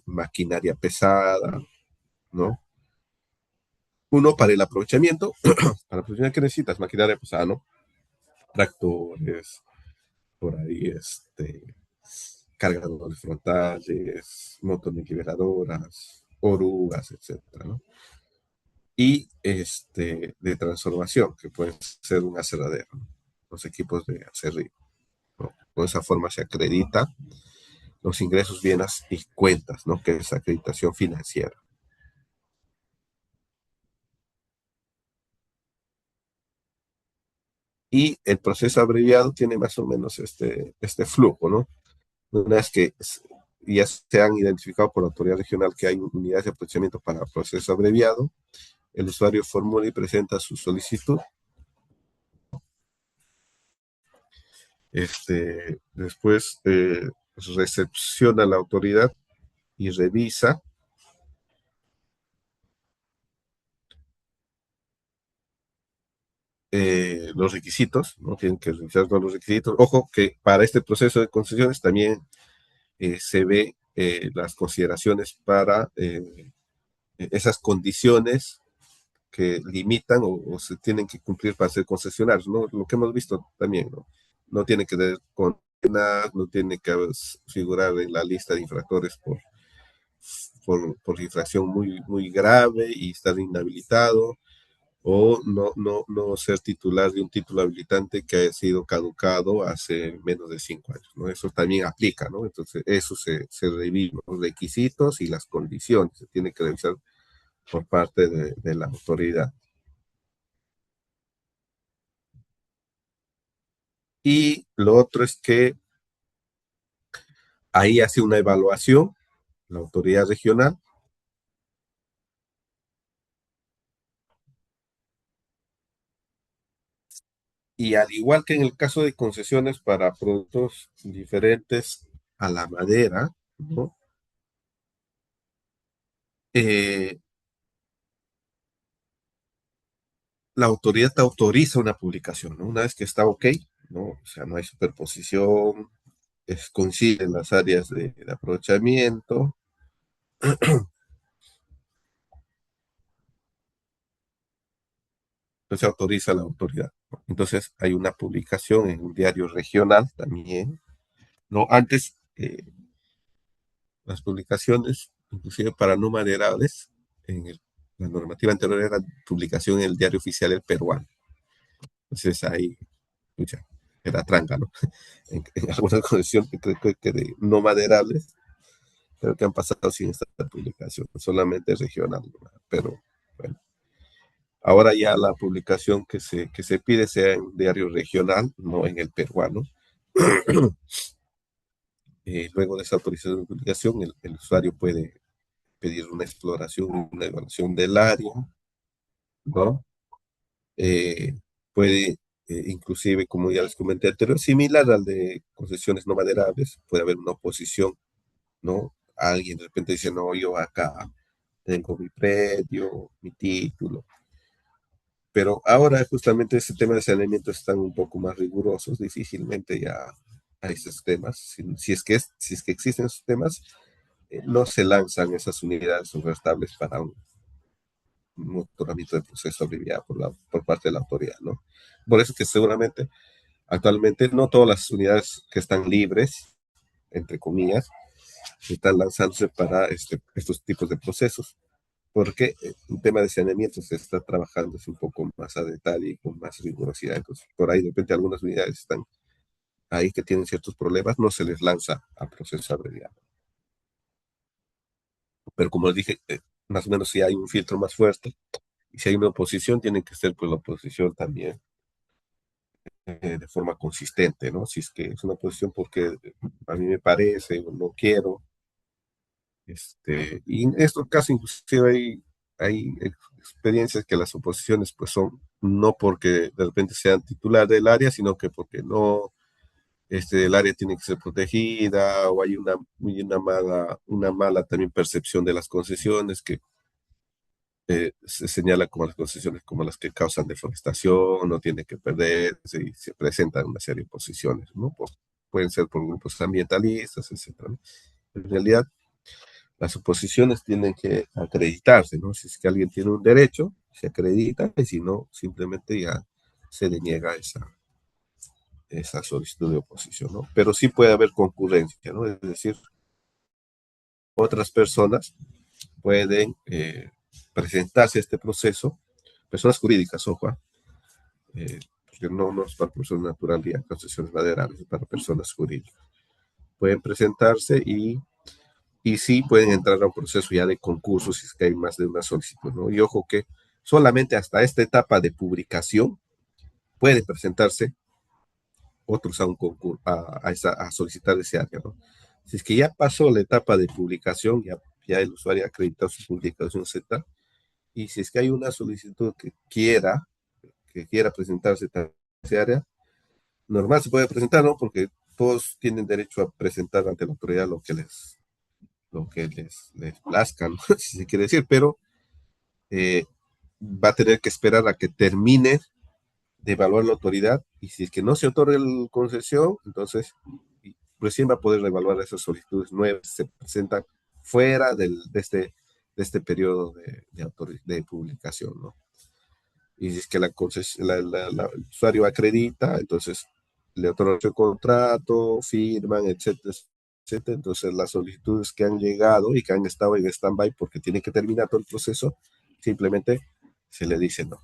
maquinaria pesada, ¿no? Uno para el aprovechamiento, para aprovechar que necesitas maquinaria pesada, ¿no? Tractores, por ahí, cargadores frontales, motoniveladoras, orugas, etcétera, ¿no? Y de transformación, que pueden ser un aserradero, ¿no? Los equipos de aserrío, ¿no? Con esa forma se acredita los ingresos, bienes y cuentas, ¿no? Que es acreditación financiera. Y el proceso abreviado tiene más o menos este flujo, ¿no? Una vez que ya se han identificado por la autoridad regional que hay unidades de procesamiento para proceso abreviado, el usuario formula y presenta su solicitud. Después recepciona la autoridad y revisa los requisitos, ¿no? Tienen que revisar todos los requisitos. Ojo que para este proceso de concesiones también se ve las consideraciones para esas condiciones que limitan o se tienen que cumplir para ser concesionarios, ¿no? Lo que hemos visto también, ¿no? No tiene que tener condenas, no tiene que figurar en la lista de infractores por infracción muy, muy grave y estar inhabilitado, o no ser titular de un título habilitante que haya sido caducado hace menos de 5 años, ¿no? Eso también aplica, ¿no? Entonces, eso se revisa, los requisitos y las condiciones, se tiene que revisar por parte de la autoridad. Y lo otro es que ahí hace una evaluación la autoridad regional y al igual que en el caso de concesiones para productos diferentes a la madera, ¿no? Eh, la autoridad autoriza una publicación, ¿no? Una vez que está ok, ¿no? O sea, no hay superposición, coinciden las áreas de aprovechamiento, entonces autoriza la autoridad, ¿no? Entonces hay una publicación en un diario regional también, ¿no? Antes, las publicaciones, inclusive para no maderables, la normativa anterior era publicación en el diario oficial el peruano. Entonces ahí, mucha, era tranca, ¿no? En algunas condiciones que de no maderables, creo que han pasado sin esta publicación, solamente regional, ¿no? Pero bueno, ahora ya la publicación que se pide sea en diario regional, no en el peruano. Luego de esa autorización de publicación, el usuario puede pedir una exploración, una evaluación del área, ¿no? Eh, puede, inclusive, como ya les comenté anterior, similar al de concesiones no maderables, puede haber una oposición, ¿no? Alguien de repente dice, no, yo acá tengo mi predio, mi título, pero ahora justamente ese tema de saneamiento están un poco más rigurosos, difícilmente ya hay esos temas, si es que existen esos temas, no se lanzan esas unidades subrestables para un otorgamiento de proceso abreviado por parte de la autoridad, ¿no? Por eso que seguramente actualmente no todas las unidades que están libres, entre comillas, están lanzándose para estos tipos de procesos. porque el tema de saneamiento se está trabajando un poco más a detalle y con más rigurosidad. Entonces, por ahí de repente algunas unidades están ahí que tienen ciertos problemas, no se les lanza a proceso abreviado. Pero como les dije, más o menos si hay un filtro más fuerte y si hay una oposición, tiene que ser pues la oposición también de forma consistente, ¿no? Si es que es una oposición porque a mí me parece o no quiero, y en estos casos inclusive hay experiencias que las oposiciones pues son no porque de repente sean titular del área, sino que porque no, el área tiene que ser protegida o hay una mala también percepción de las concesiones que se señala como las concesiones como las que causan deforestación, no tiene que perderse y se presentan una serie de posiciones, ¿no? Pueden ser por grupos ambientalistas, etcétera, ¿no? En realidad, las oposiciones tienen que acreditarse, ¿no? Si es que alguien tiene un derecho, se acredita, y si no, simplemente ya se le niega esa solicitud de oposición, ¿no? Pero sí puede haber concurrencia, ¿no? Es decir, otras personas pueden presentarse a este proceso, personas jurídicas, ojo, porque no es para personas naturales y concesiones maderables, es para personas jurídicas. Pueden presentarse y sí pueden entrar a un proceso ya de concurso si es que hay más de una solicitud, ¿no? Y ojo que solamente hasta esta etapa de publicación pueden presentarse otros a un concurso, a solicitar ese área, ¿no? Si es que ya pasó la etapa de publicación, ya el usuario ha acreditado su publicación, etcétera, y si es que hay una solicitud que quiera presentarse a ese área, normal se puede presentar, ¿no? Porque todos tienen derecho a presentar ante la autoridad lo que les plazca, ¿no? Si se quiere decir, pero eh, va a tener que esperar a que termine de evaluar la autoridad y si es que no se otorga la concesión, entonces recién va a poder evaluar esas solicitudes nuevas que se presentan fuera de este periodo de publicación, ¿no? Y si es que el usuario acredita, entonces le otorgan el contrato, firman, etcétera, etcétera. Entonces las solicitudes que han llegado y que han estado en stand-by porque tiene que terminar todo el proceso, simplemente se le dice no.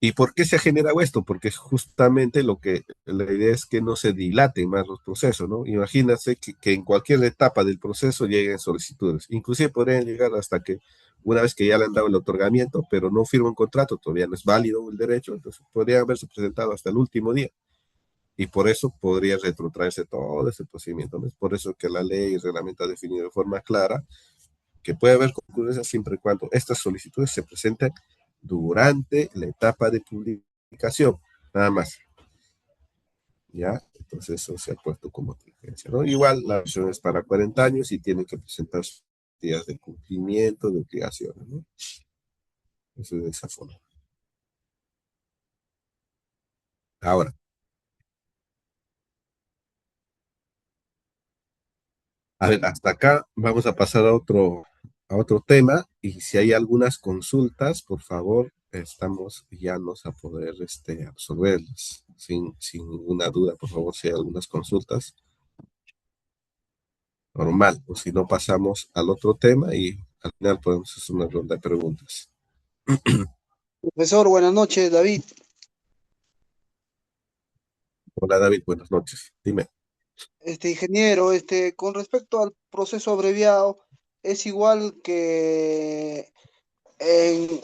¿Y por qué se ha generado esto? Porque es justamente la idea es que no se dilaten más los procesos, ¿no? Imagínate que en cualquier etapa del proceso lleguen solicitudes. Inclusive podrían llegar hasta que una vez que ya le han dado el otorgamiento, pero no firma un contrato, todavía no es válido el derecho, entonces podría haberse presentado hasta el último día. Y por eso podría retrotraerse todo ese procedimiento, ¿no? Es por eso que la ley y reglamento ha definido de forma clara que puede haber concurrencia siempre y cuando estas solicitudes se presenten durante la etapa de publicación, nada más, ¿ya? Entonces eso se ha puesto como exigencia, ¿no? Igual la versión es para 40 años y tienen que presentar sus días de cumplimiento, de obligaciones, ¿no? Eso es de esa forma. Ahora, a ver, hasta acá vamos a pasar a otro tema y si hay algunas consultas, por favor, estamos llanos a poder absolverlas. Sin ninguna duda, por favor, si hay algunas consultas, normal. O si no, pasamos al otro tema y al final podemos hacer una ronda de preguntas. Profesor, buenas noches, David. Hola David, buenas noches. Dime. Ingeniero, con respecto al proceso abreviado, es igual que en,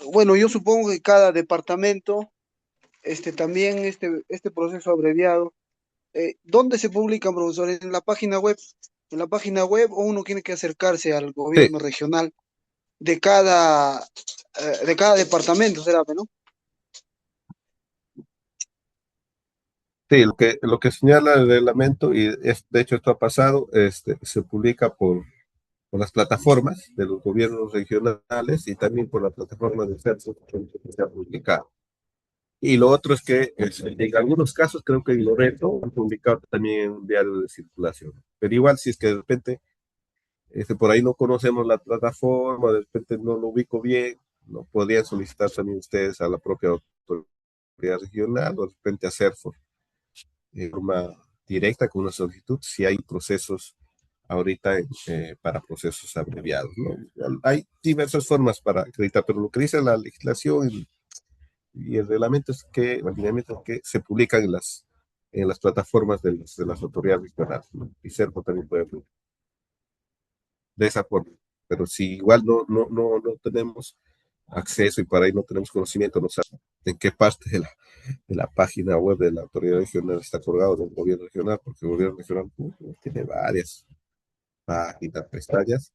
bueno, yo supongo que cada departamento, también este proceso abreviado, ¿dónde se publican, profesor? ¿En la página web? ¿En la página web o uno tiene que acercarse al Sí, gobierno regional de cada departamento, será, ¿no? sí, lo que señala el reglamento, y de hecho esto ha pasado, se publica por las plataformas de los gobiernos regionales y también por la plataforma de Facebook que se ha publicado. Y lo otro es que en algunos casos, creo que en Loreto han publicado también en un diario de circulación. Pero igual, si es que de repente por ahí no conocemos la plataforma, de repente no lo ubico bien, no podrían solicitar también ustedes a la propia autoridad regional o de repente hacer de forma directa con una solicitud si hay procesos ahorita para procesos abreviados, ¿no? Hay diversas formas para acreditar, pero lo que dice la legislación y el reglamento es que, el lineamiento es que se publican en las plataformas de las autoridades regionales, ¿no? Y CERPO también puede publicar de esa forma. Pero si igual no tenemos acceso y para ahí no tenemos conocimiento, no sabemos en qué parte de la página web de la autoridad regional está colgado del gobierno regional, porque el gobierno regional tiene varias páginas, pestañas.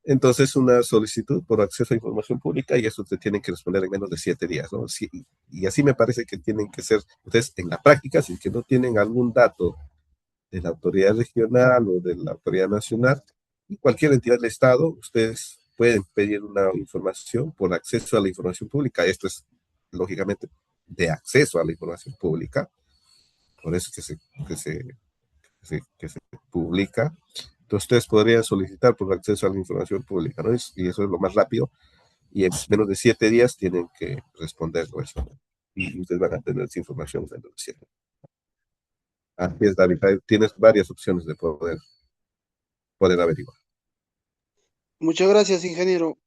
Entonces, una solicitud por acceso a información pública y eso te tienen que responder en menos de 7 días, ¿no? Sí, y así me parece que tienen que ser, ustedes en la práctica, si es que no tienen algún dato de la autoridad regional o de la autoridad nacional, y cualquier entidad del Estado, ustedes pueden pedir una información por acceso a la información pública. Esto es, lógicamente, de acceso a la información pública, por eso que se publica. Entonces, ustedes podrían solicitar por acceso a la información pública, ¿no? Y eso es lo más rápido, y en menos de 7 días tienen que responder eso, ¿no? Y ustedes van a tener esa información en menos de 7. Así es, David, tienes varias opciones de poder averiguar. Muchas gracias, ingeniero.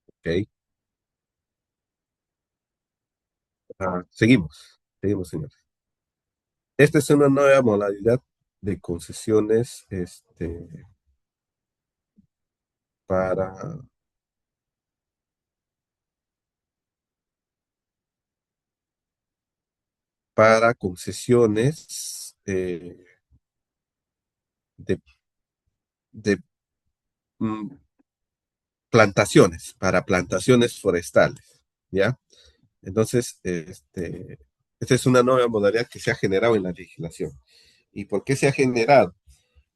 ¿Ok? Seguimos, señores. Esta es una nueva modalidad de concesiones para, para concesiones de, de mm, plantaciones, para plantaciones forestales, ¿ya? Entonces, esta es una nueva modalidad que se ha generado en la legislación. ¿Y por qué se ha generado?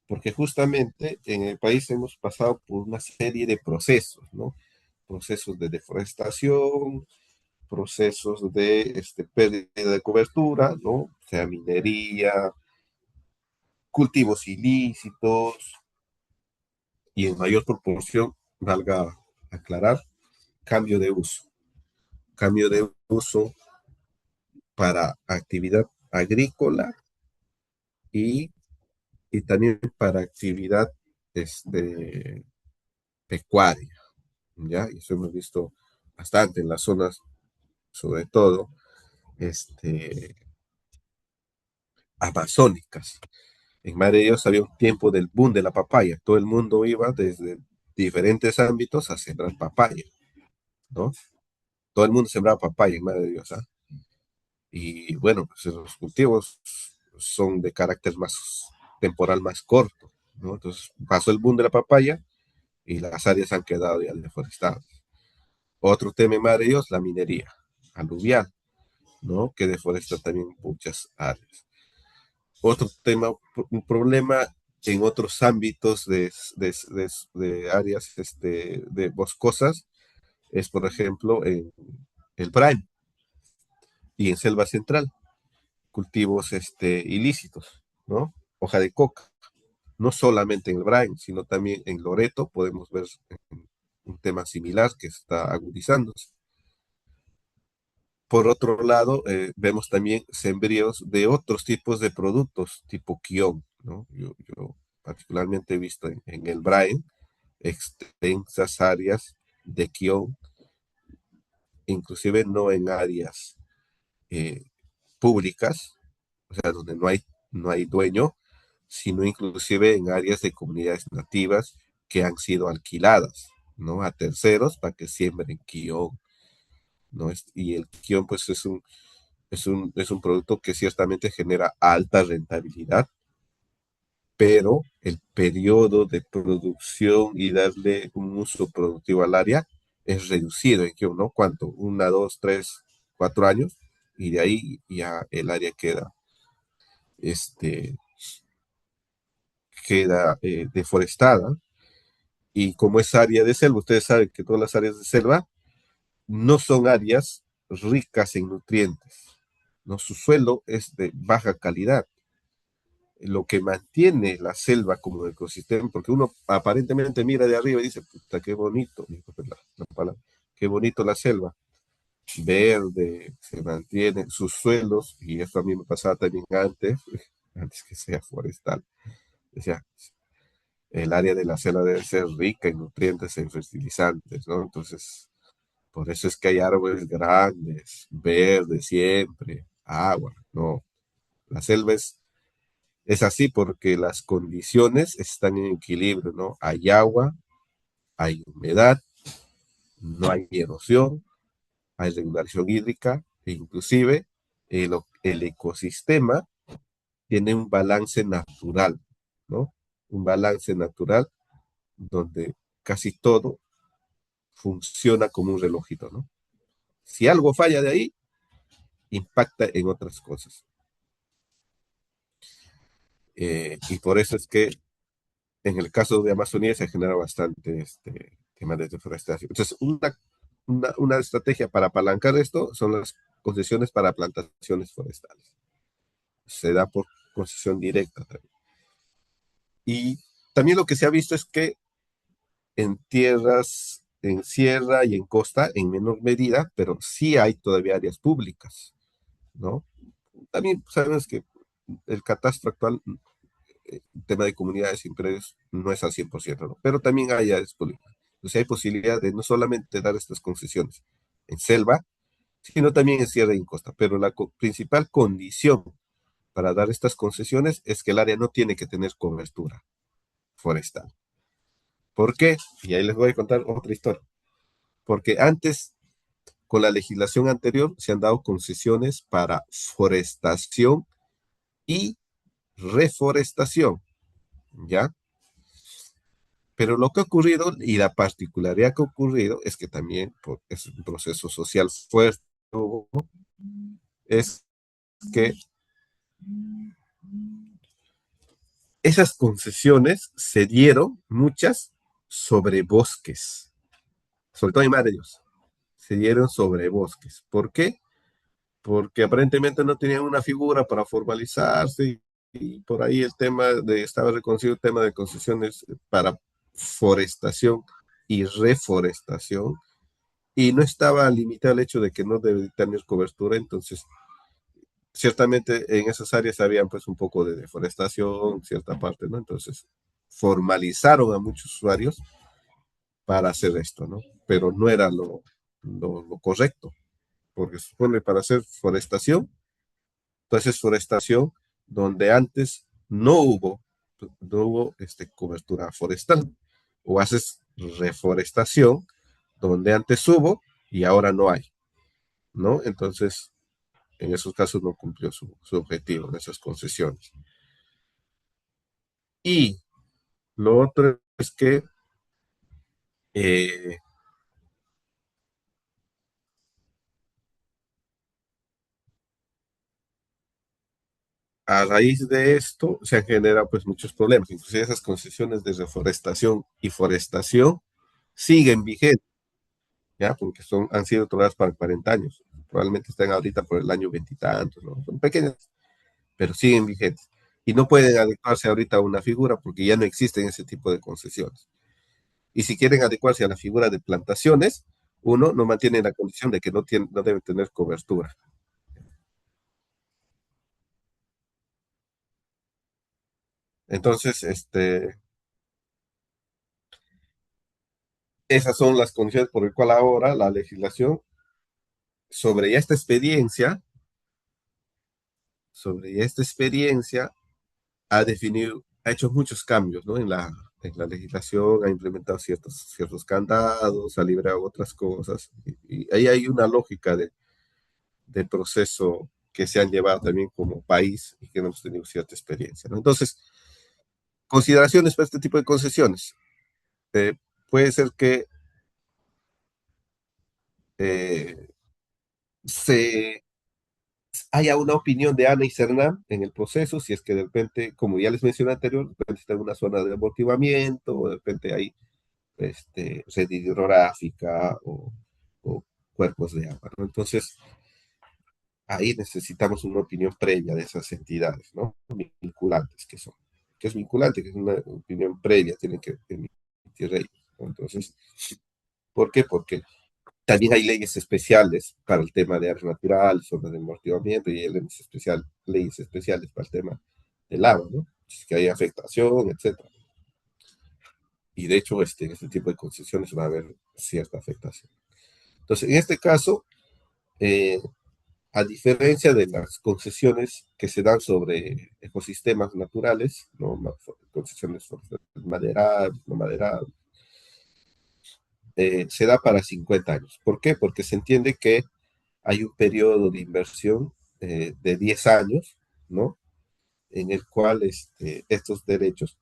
Porque justamente en el país hemos pasado por una serie de procesos, ¿no? Procesos de deforestación, procesos de pérdida de cobertura, ¿no? O sea, minería, cultivos ilícitos y en mayor proporción, valga aclarar, cambio de uso. Cambio de uso para actividad agrícola y, y también para actividad este, pecuaria, ¿ya? Y eso hemos visto bastante en las zonas, sobre todo, este, amazónicas. En Madre de Dios había un tiempo del boom de la papaya. Todo el mundo iba desde diferentes ámbitos a sembrar papaya, ¿no? Todo el mundo sembraba papaya en Madre de Dios, ¿ah? Y bueno, pues los cultivos son de carácter más temporal, más corto, ¿no? Entonces pasó el boom de la papaya y las áreas han quedado ya deforestadas. Otro tema en Madre de Dios, la minería aluvial, ¿no? Que deforesta también muchas áreas. Otro tema, un problema en otros ámbitos de áreas de boscosas es, por ejemplo, en el Brain y en Selva Central, cultivos ilícitos, ¿no? Hoja de coca. No solamente en el Brain, sino también en Loreto podemos ver un tema similar que está agudizándose. Por otro lado, vemos también sembríos de otros tipos de productos, tipo quión, ¿no? Yo particularmente he visto en el Brain extensas áreas de quión, inclusive no en áreas eh, públicas, o sea, donde no hay dueño, sino inclusive en áreas de comunidades nativas que han sido alquiladas, ¿no? A terceros para que siembren quión, ¿no? Y el quión, pues, es un producto que ciertamente genera alta rentabilidad, pero el periodo de producción y darle un uso productivo al área es reducido en que uno, ¿cuánto? 1, 2, 3, 4 años, y de ahí ya el área este, queda deforestada. Y como es área de selva, ustedes saben que todas las áreas de selva no son áreas ricas en nutrientes, ¿no? Su suelo es de baja calidad. Lo que mantiene la selva como ecosistema, porque uno aparentemente mira de arriba y dice, puta, qué bonito, la palabra, qué bonito la selva, verde, se mantiene sus suelos, y esto a mí me pasaba también antes, antes que sea forestal. O sea, el área de la selva debe ser rica en nutrientes e en fertilizantes, ¿no? Entonces, por eso es que hay árboles grandes, verdes siempre, agua, ¿no? La selva es así porque las condiciones están en equilibrio, ¿no? Hay agua, hay humedad, no hay erosión, hay regulación hídrica, e inclusive el ecosistema tiene un balance natural, ¿no? Un balance natural donde casi todo funciona como un relojito, ¿no? Si algo falla de ahí, impacta en otras cosas. Y por eso es que en el caso de Amazonía se genera bastante tema de deforestación. Entonces, una estrategia para apalancar esto son las concesiones para plantaciones forestales. Se da por concesión directa también. Y también lo que se ha visto es que en tierras, en sierra y en costa, en menor medida, pero sí hay todavía áreas públicas, ¿no? También sabemos que el catastro actual, el tema de comunidades y predios, no es al 100%, ¿no? Pero también hay áreas públicas. Entonces hay posibilidad de no solamente dar estas concesiones en selva, sino también en sierra y en costa. Pero la principal condición para dar estas concesiones es que el área no tiene que tener cobertura forestal. ¿Por qué? Y ahí les voy a contar otra historia. Porque antes, con la legislación anterior, se han dado concesiones para forestación y reforestación, ¿ya? Pero lo que ha ocurrido y la particularidad que ha ocurrido es que también es un proceso social fuerte, es que esas concesiones se dieron muchas sobre bosques, sobre todo en Mar de Dios, se dieron sobre bosques. ¿Por qué? Porque aparentemente no tenían una figura para formalizarse y por ahí estaba reconocido el tema de concesiones para forestación y reforestación y no estaba limitado al hecho de que no debe tener cobertura, entonces ciertamente en esas áreas había pues un poco de deforestación, cierta parte, ¿no? Entonces formalizaron a muchos usuarios para hacer esto, ¿no? Pero no era lo correcto, porque se supone para hacer forestación, entonces forestación donde antes no hubo cobertura forestal, o haces reforestación donde antes hubo y ahora no hay, ¿no? Entonces, en esos casos no cumplió su objetivo en esas concesiones. Y lo otro es que eh, a raíz de esto se han generado pues muchos problemas, inclusive esas concesiones de reforestación y forestación siguen vigentes, ¿ya? Porque han sido otorgadas para 40 años, probablemente estén ahorita por el año veintitantos, ¿no? Son pequeñas, pero siguen vigentes. Y no pueden adecuarse ahorita a una figura porque ya no existen ese tipo de concesiones. Y si quieren adecuarse a la figura de plantaciones, uno no mantiene la condición de que no debe tener cobertura. Entonces, esas son las condiciones por las cuales ahora la legislación sobre esta experiencia ha definido, ha hecho muchos cambios, ¿no? En la legislación, ha implementado ciertos candados, ha liberado otras cosas, y ahí hay una lógica de proceso que se han llevado también como país y que no hemos tenido cierta experiencia, ¿no? Entonces, consideraciones para este tipo de concesiones. Eh, Puede ser que eh, se haya una opinión de Ana y Cernam en el proceso, si es que de repente, como ya les mencioné anterior, de repente está en una zona de amortiguamiento, o de repente hay red hidrográfica o cuerpos de agua, ¿no? Entonces, ahí necesitamos una opinión previa de esas entidades, ¿no? Vinculantes que son. Que es vinculante, que es una opinión previa, tienen que emitir ellos, ¿no? Entonces, ¿por qué? Porque también hay leyes especiales para el tema de áreas naturales, zonas de amortiguamiento, y hay leyes especiales para el tema el agua, ¿no? Si es que hay afectación, etcétera. Y de hecho, en este tipo de concesiones va a haber cierta afectación. Entonces, en este caso, eh, a diferencia de las concesiones que se dan sobre ecosistemas naturales, ¿no? Concesiones forestales maderables, no maderables, se da para 50 años. ¿Por qué? Porque se entiende que hay un periodo de inversión de 10 años, ¿no? En el cual estos derechos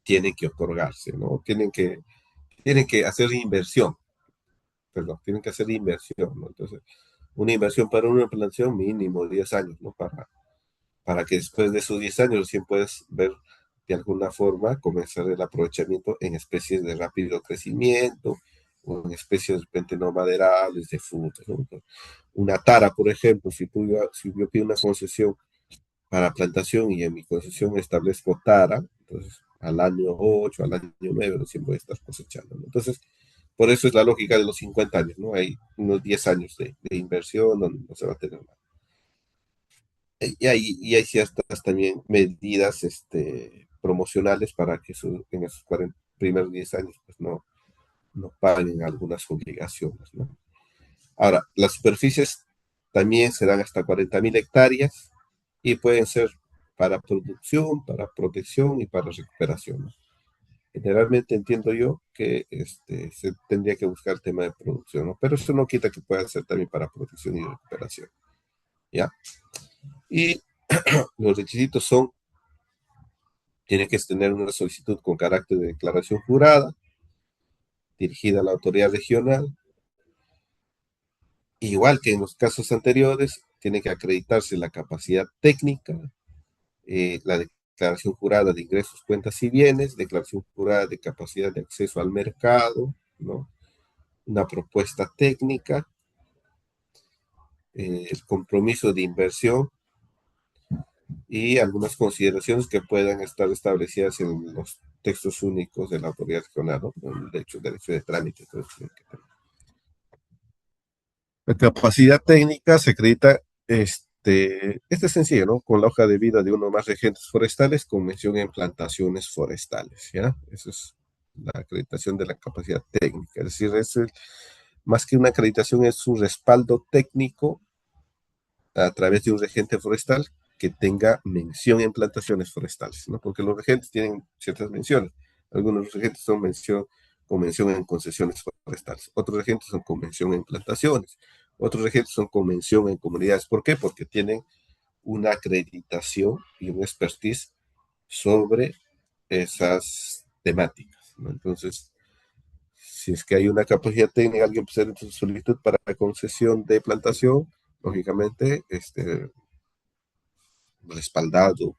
tienen que otorgarse, ¿no? Tienen que hacer inversión, perdón, tienen que hacer inversión, ¿no? Entonces, una inversión para una plantación mínimo 10 años, ¿no? Para que después de esos 10 años recién puedas ver de alguna forma comenzar el aprovechamiento en especies de rápido crecimiento o en especies de repente no maderables de frutos, ¿no? Una tara, por ejemplo, si yo pido una concesión para plantación y en mi concesión establezco tara, entonces al año 8 al año 9 recién voy a estar cosechando, ¿no? Entonces, por eso es la lógica de los 50 años, ¿no? Hay unos 10 años de inversión donde no se va a tener nada. Y hay ciertas también medidas promocionales para que en esos 40 primeros 10 años pues no paguen algunas obligaciones, ¿no? Ahora, las superficies también serán hasta 40.000 hectáreas y pueden ser para producción, para protección y para recuperación, ¿no? Generalmente entiendo yo que se tendría que buscar el tema de producción, ¿no? Pero eso no quita que pueda ser también para protección y recuperación, ¿ya? Y los requisitos son, tiene que tener una solicitud con carácter de declaración jurada, dirigida a la autoridad regional. Igual que en los casos anteriores, tiene que acreditarse la capacidad técnica, la declaración jurada de ingresos, cuentas y bienes, declaración jurada de capacidad de acceso al mercado, ¿no? Una propuesta técnica, el compromiso de inversión y algunas consideraciones que puedan estar establecidas en los textos únicos de la autoridad regional, ¿no? Derecho de trámite. Entonces, la capacidad técnica se acredita, este es sencillo, ¿no? Con la hoja de vida de uno o más regentes forestales con mención en plantaciones forestales, ¿ya? Eso es la acreditación de la capacidad técnica. Es decir, más que una acreditación, es un respaldo técnico a través de un regente forestal que tenga mención en plantaciones forestales, ¿no? Porque los regentes tienen ciertas menciones. Algunos regentes son con mención en concesiones forestales, otros regentes son con mención en plantaciones, otros regentes son con mención en comunidades. ¿Por qué? Porque tienen una acreditación y un expertise sobre esas temáticas, ¿no? Entonces, si es que hay una capacidad técnica, alguien puede hacer su solicitud para concesión de plantación, lógicamente, respaldado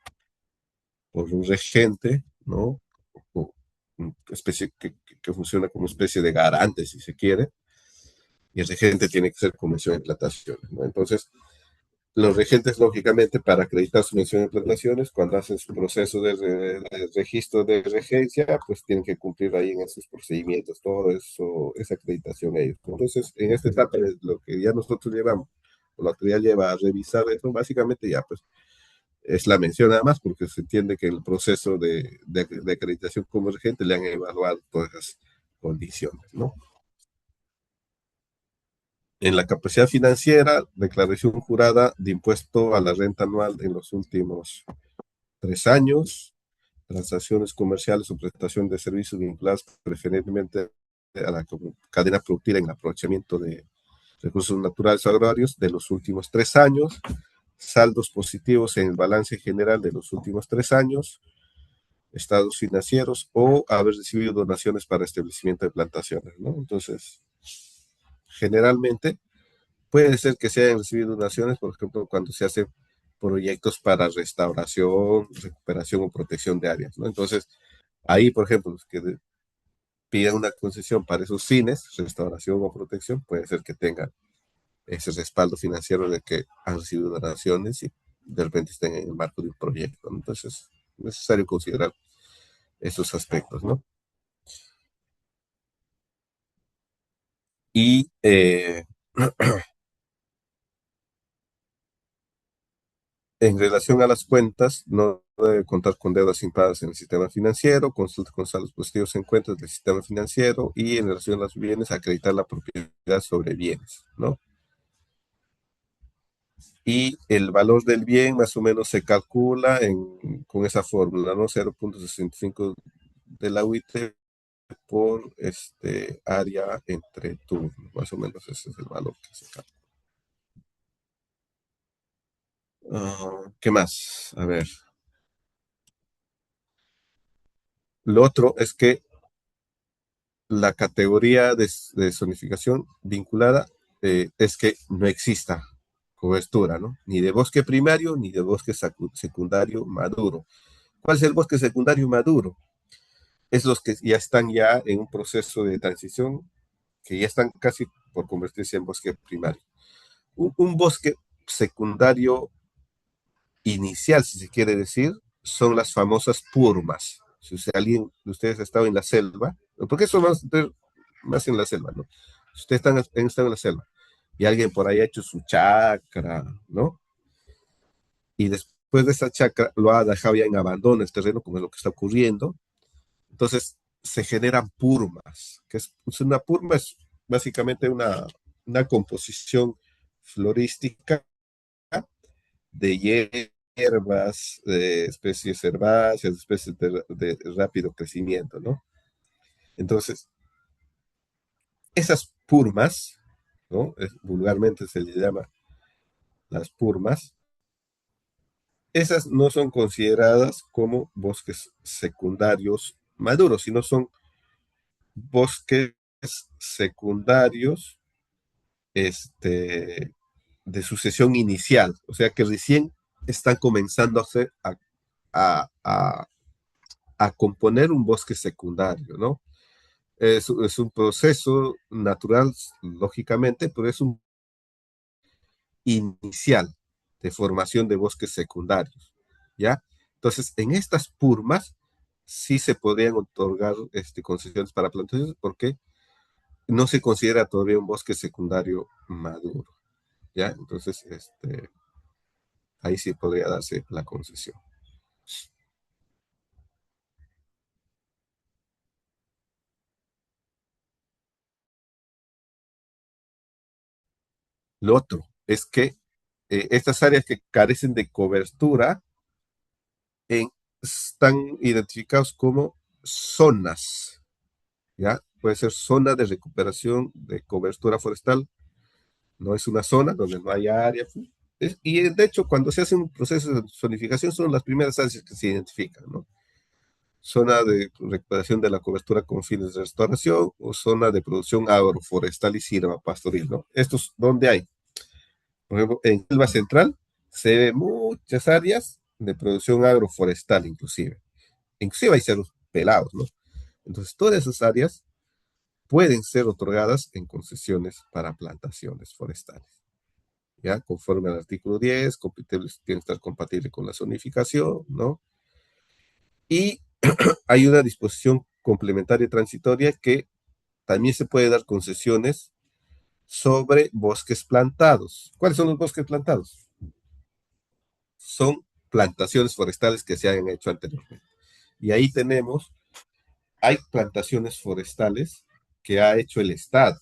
por un regente, ¿no? O una especie que funciona como especie de garante, si se quiere, y el regente tiene que ser convención de plantaciones, ¿no? Entonces, los regentes, lógicamente, para acreditar su mención de plantaciones, cuando hacen su proceso de registro de regencia, pues tienen que cumplir ahí en esos procedimientos, todo eso, esa acreditación ellos. Entonces, en esta etapa, lo que ya nosotros llevamos, o la autoridad lleva a revisar eso, básicamente ya, pues, es la mención nada más, porque se entiende que el proceso de acreditación como regente le han evaluado todas esas condiciones, ¿no? En la capacidad financiera, declaración jurada de impuesto a la renta anual en los últimos 3 años, transacciones comerciales o prestación de servicios vinculadas preferentemente a la cadena productiva en el aprovechamiento de recursos naturales o agrarios de los últimos 3 años, saldos positivos en el balance general de los últimos 3 años, estados financieros o haber recibido donaciones para establecimiento de plantaciones, ¿no? Entonces, generalmente puede ser que se hayan recibido donaciones, por ejemplo, cuando se hacen proyectos para restauración, recuperación o protección de áreas, ¿no? Entonces, ahí, por ejemplo, los que pidan una concesión para esos fines, restauración o protección, puede ser que tengan ese respaldo financiero de que han recibido donaciones y de repente estén en el marco de un proyecto, ¿no? Entonces, es necesario considerar esos aspectos, ¿no? Y En relación a las cuentas, no debe contar con deudas impagadas en el sistema financiero, consulta con saldos positivos en cuentas del sistema financiero y en relación a los bienes, acreditar la propiedad sobre bienes, ¿no? Y el valor del bien más o menos se calcula con esa fórmula, ¿no? 0,65 de la UIT por área entre turnos, más o menos ese es el valor que se calcula. ¿Qué más? A ver. Lo otro es que la categoría de zonificación vinculada es que no exista cobertura, ¿no? Ni de bosque primario ni de bosque secundario maduro. ¿Cuál es el bosque secundario maduro? Es los que ya están ya en un proceso de transición, que ya están casi por convertirse en bosque primario. Un bosque secundario inicial, si se quiere decir, son las famosas purmas. Si alguien de ustedes ha estado en la selva, porque eso más en la selva, ¿no? Si ustedes han estado en la selva y alguien por ahí ha hecho su chacra, ¿no? Y después de esa chacra lo ha dejado ya en abandono el terreno, como es lo que está ocurriendo, entonces se generan purmas, una purma es básicamente una composición florística de hierbas, de especies herbáceas, especies de rápido crecimiento, ¿no? Entonces, esas purmas, ¿no? Vulgarmente se le llama las purmas, esas no son consideradas como bosques secundarios maduros, sino son bosques secundarios de sucesión inicial, o sea que recién están comenzando a, a, a componer un bosque secundario, ¿no? Es un proceso natural, lógicamente, pero es un inicial de formación de bosques secundarios, ¿ya? Entonces, en estas purmas sí se podrían otorgar concesiones para plantaciones porque no se considera todavía un bosque secundario maduro, ¿ya? Entonces, ahí sí podría darse la concesión. Lo otro es que estas áreas que carecen de cobertura están identificados como zonas, ¿ya? Puede ser zona de recuperación de cobertura forestal, no es una zona donde no haya área. Y de hecho, cuando se hace un proceso de zonificación, son las primeras áreas que se identifican, ¿no? Zona de recuperación de la cobertura con fines de restauración o zona de producción agroforestal y sierva pastoril, ¿no? Estos, ¿dónde hay? Por ejemplo, en Selva Central se ve muchas áreas de producción agroforestal, inclusive hay cerros pelados, ¿no? Entonces, todas esas áreas pueden ser otorgadas en concesiones para plantaciones forestales. ¿Ya? Conforme al artículo 10, tiene que estar compatible con la zonificación, ¿no? Y hay una disposición complementaria transitoria que también se puede dar concesiones sobre bosques plantados. ¿Cuáles son los bosques plantados? Son plantaciones forestales que se hayan hecho anteriormente. Y ahí hay plantaciones forestales que ha hecho el Estado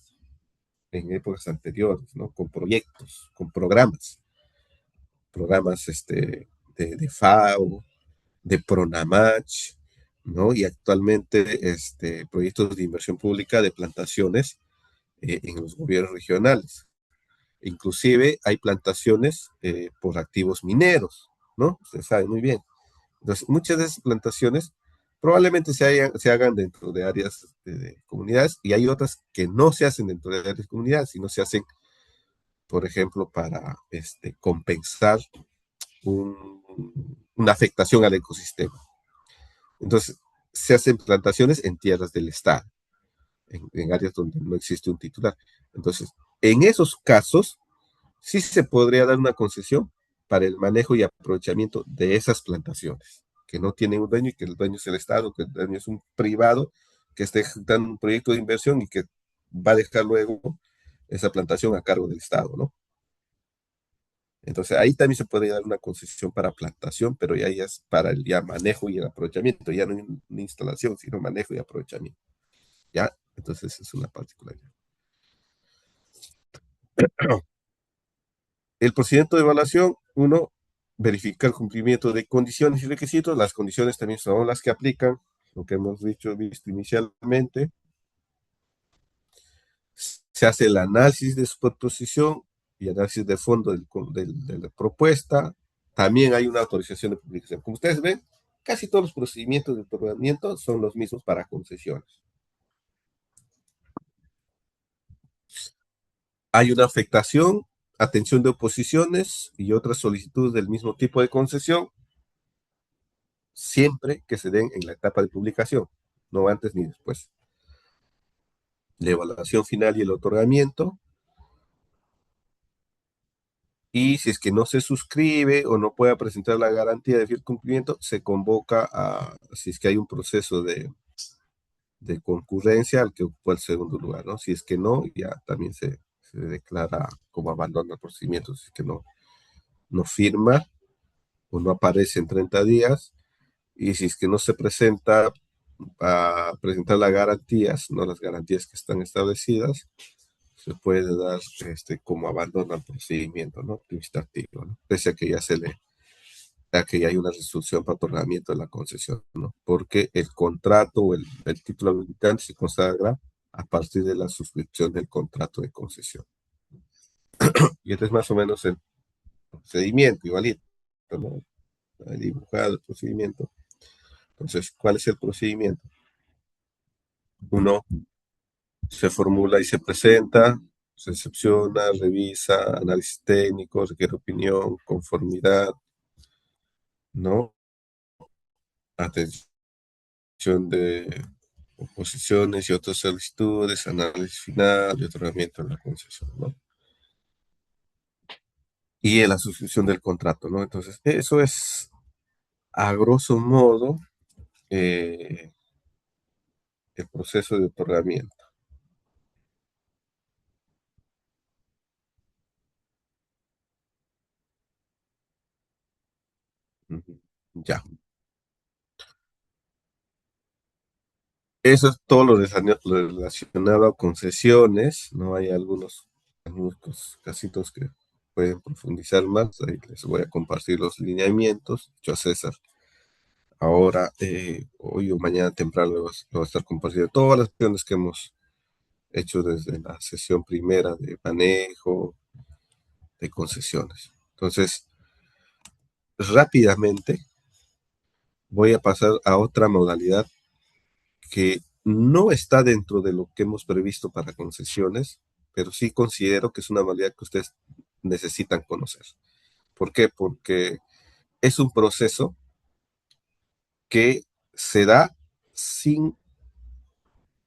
en épocas anteriores, ¿no? Con proyectos, con programas de FAO, de Pronamach, ¿no? Y actualmente proyectos de inversión pública de plantaciones en los gobiernos regionales. Inclusive hay plantaciones por activos mineros, ¿no? Usted sabe muy bien. Entonces, muchas de esas plantaciones probablemente se hagan dentro de áreas de comunidades y hay otras que no se hacen dentro de áreas de comunidades, sino se hacen, por ejemplo, para compensar una afectación al ecosistema. Entonces, se hacen plantaciones en tierras del Estado, en áreas donde no existe un titular. Entonces, en esos casos, sí se podría dar una concesión para el manejo y aprovechamiento de esas plantaciones, que no tienen un dueño y que el dueño es el Estado, que el dueño es un privado que esté ejecutando un proyecto de inversión y que va a dejar luego esa plantación a cargo del Estado, ¿no? Entonces ahí también se puede dar una concesión para plantación, pero ya es para el ya manejo y el aprovechamiento, ya no una instalación, sino manejo y aprovechamiento. ¿Ya? Entonces es una particularidad. El procedimiento de evaluación, uno, verifica el cumplimiento de condiciones y requisitos. Las condiciones también son las que aplican, lo que hemos visto inicialmente. Se hace el análisis de su proposición y análisis de fondo de la propuesta. También hay una autorización de publicación. Como ustedes ven, casi todos los procedimientos de otorgamiento son los mismos para concesiones. Hay una afectación, atención de oposiciones y otras solicitudes del mismo tipo de concesión, siempre que se den en la etapa de publicación, no antes ni después. La evaluación final y el otorgamiento. Y si es que no se suscribe o no puede presentar la garantía de fiel cumplimiento, se convoca a, si es que hay un proceso de concurrencia al que ocupa el segundo lugar, ¿no? Si es que no, ya también se declara como abandono el procedimiento, si es que no firma o no aparece en 30 días, y si es que no se presenta a presentar las garantías, no las garantías que están establecidas, se puede dar como abandono al procedimiento, ¿no? Administrativo, ¿no? Pese a que ya a que ya hay una resolución para otorgamiento de la concesión, ¿no? Porque el contrato o el título habilitante se consagra a partir de la suscripción del contrato de concesión. Y este es más o menos el procedimiento, igualito, ¿no? Hay dibujado el procedimiento. Entonces, ¿cuál es el procedimiento? Uno se formula y se presenta, se excepciona, revisa, análisis técnico, requiere opinión, conformidad, ¿no? Atención de oposiciones y otras solicitudes, análisis final y otorgamiento de la concesión, ¿no? Y en la suscripción del contrato, ¿no? Entonces, eso es a grosso modo eh, el proceso de otorgamiento. Ujú. Ya. Eso es todo lo relacionado a concesiones, ¿no? Hay algunos casitos que pueden profundizar más, ahí les voy a compartir los lineamientos. Yo a César, ahora, hoy o mañana temprano, le voy a estar compartiendo todas las acciones que hemos hecho desde la sesión primera de manejo de concesiones. Entonces, rápidamente voy a pasar a otra modalidad que no está dentro de lo que hemos previsto para concesiones, pero sí considero que es una modalidad que ustedes necesitan conocer. ¿Por qué? Porque es un proceso que se da sin,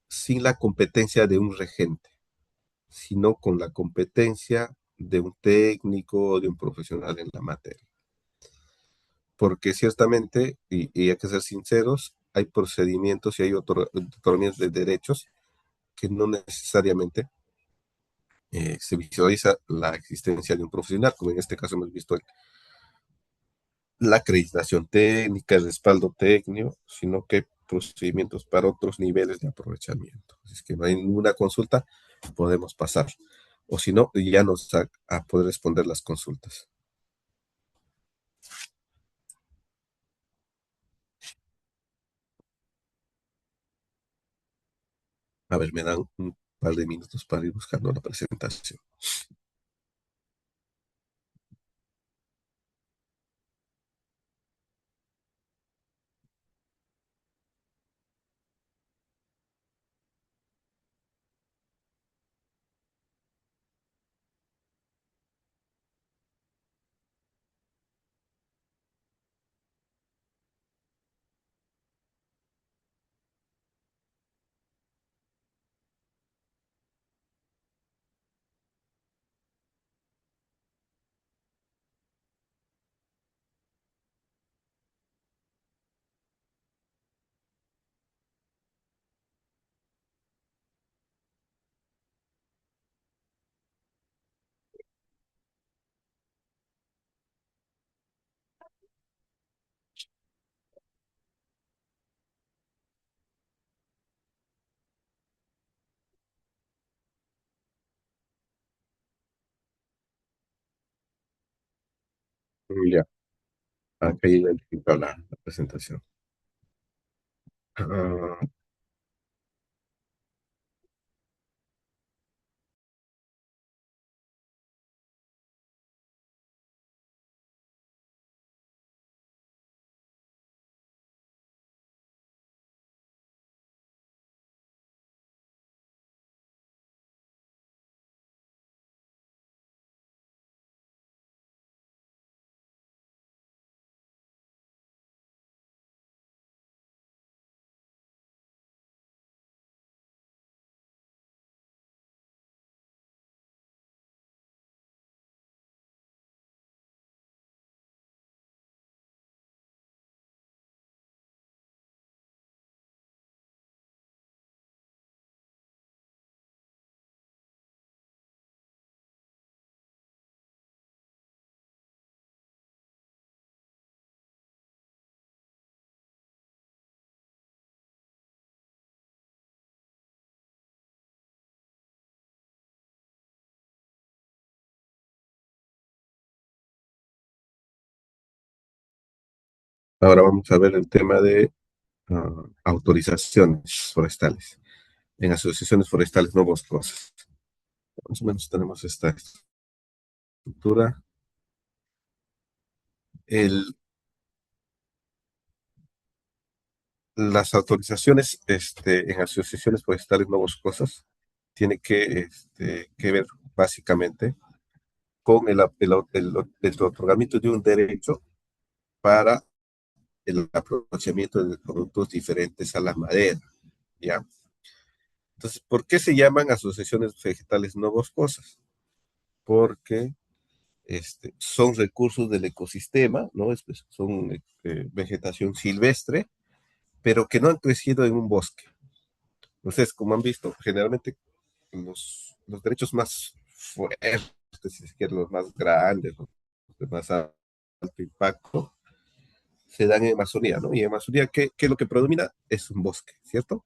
sin la competencia de un regente, sino con la competencia de un técnico o de un profesional en la materia. Porque ciertamente, y hay que ser sinceros, hay procedimientos y hay otorgamientos de derechos que no necesariamente se visualiza la existencia de un profesional, como en este caso hemos visto la acreditación técnica, el respaldo técnico, sino que procedimientos para otros niveles de aprovechamiento. Si es que no hay ninguna consulta, podemos pasar. O si no, ya nos a poder responder las consultas. A ver, me dan un par de minutos para ir buscando la presentación. Ya, acá identifico la presentación. Ah, ahora vamos a ver el tema de autorizaciones forestales en asociaciones forestales no boscosas. Más o menos tenemos esta estructura. El, las autorizaciones en asociaciones forestales no boscosas tiene que ver básicamente con el otorgamiento de un derecho para el aprovechamiento de productos diferentes a la madera, ¿ya? Entonces, ¿por qué se llaman asociaciones vegetales no boscosas? Porque son recursos del ecosistema, ¿no? Son vegetación silvestre, pero que no han crecido en un bosque. Entonces, como han visto, generalmente los derechos más fuertes, si se quiere, los más grandes, los de más alto impacto, se dan en Amazonía, ¿no? Y en Amazonía, ¿qué es lo que predomina? Es un bosque, ¿cierto?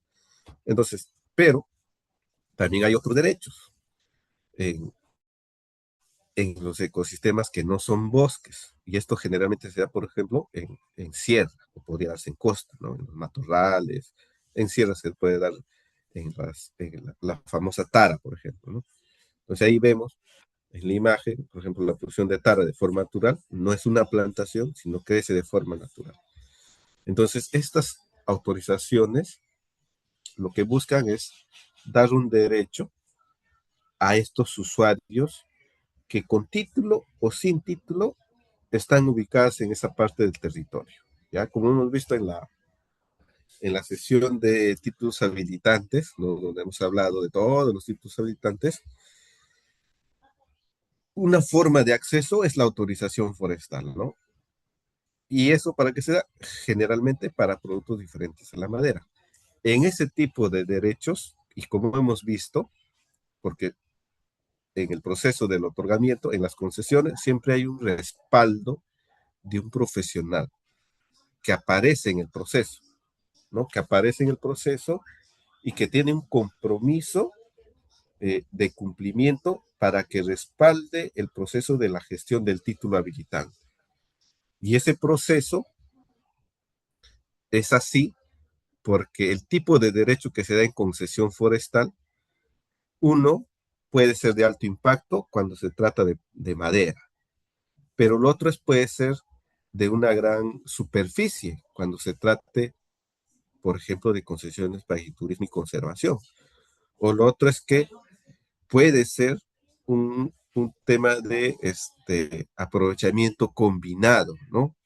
Entonces, pero también hay otros derechos en, en los ecosistemas que no son bosques. Y esto generalmente se da, por ejemplo, en sierra, o podría darse en costa, ¿no? En los matorrales. En sierra se puede dar en la famosa tara, por ejemplo, ¿no? Entonces ahí vemos en la imagen, por ejemplo, la producción de tara de forma natural no es una plantación, sino crece de forma natural. Entonces, estas autorizaciones lo que buscan es dar un derecho a estos usuarios que con título o sin título están ubicadas en esa parte del territorio. Ya como hemos visto en la sesión de títulos habilitantes, ¿no? Donde hemos hablado de todos los títulos habilitantes, una forma de acceso es la autorización forestal, ¿no? Y eso para qué se da generalmente para productos diferentes a la madera. En ese tipo de derechos, y como hemos visto, porque en el proceso del otorgamiento, en las concesiones, siempre hay un respaldo de un profesional que aparece en el proceso, ¿no? Que aparece en el proceso y que tiene un compromiso de cumplimiento para que respalde el proceso de la gestión del título habilitante. Y ese proceso es así porque el tipo de derecho que se da en concesión forestal, uno puede ser de alto impacto cuando se trata de madera, pero el otro puede ser de una gran superficie cuando se trate, por ejemplo, de concesiones para turismo y conservación. O lo otro es que puede ser un tema de aprovechamiento combinado, ¿no?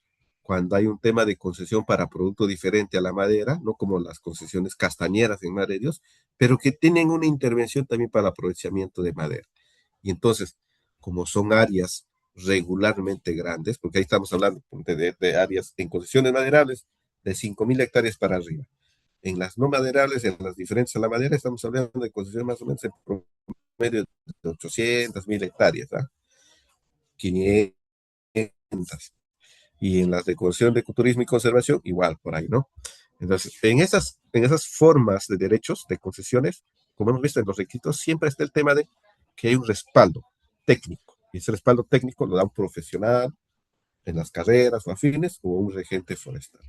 Cuando hay un tema de concesión para producto diferente a la madera, no como las concesiones castañeras en Madre de Dios, pero que tienen una intervención también para el aprovechamiento de madera. Y entonces, como son áreas regularmente grandes, porque ahí estamos hablando de áreas en concesiones maderables de 5.000 hectáreas para arriba. En las no maderables, en las diferentes a la madera, estamos hablando de concesiones más o menos en promedio de 800.000 hectáreas, ¿ah? 500. Y en las de concesión de ecoturismo y conservación, igual, por ahí, ¿no? Entonces, en esas formas de derechos, de concesiones, como hemos visto en los requisitos, siempre está el tema de que hay un respaldo técnico. Y ese respaldo técnico lo da un profesional en las carreras o afines, o un regente forestal.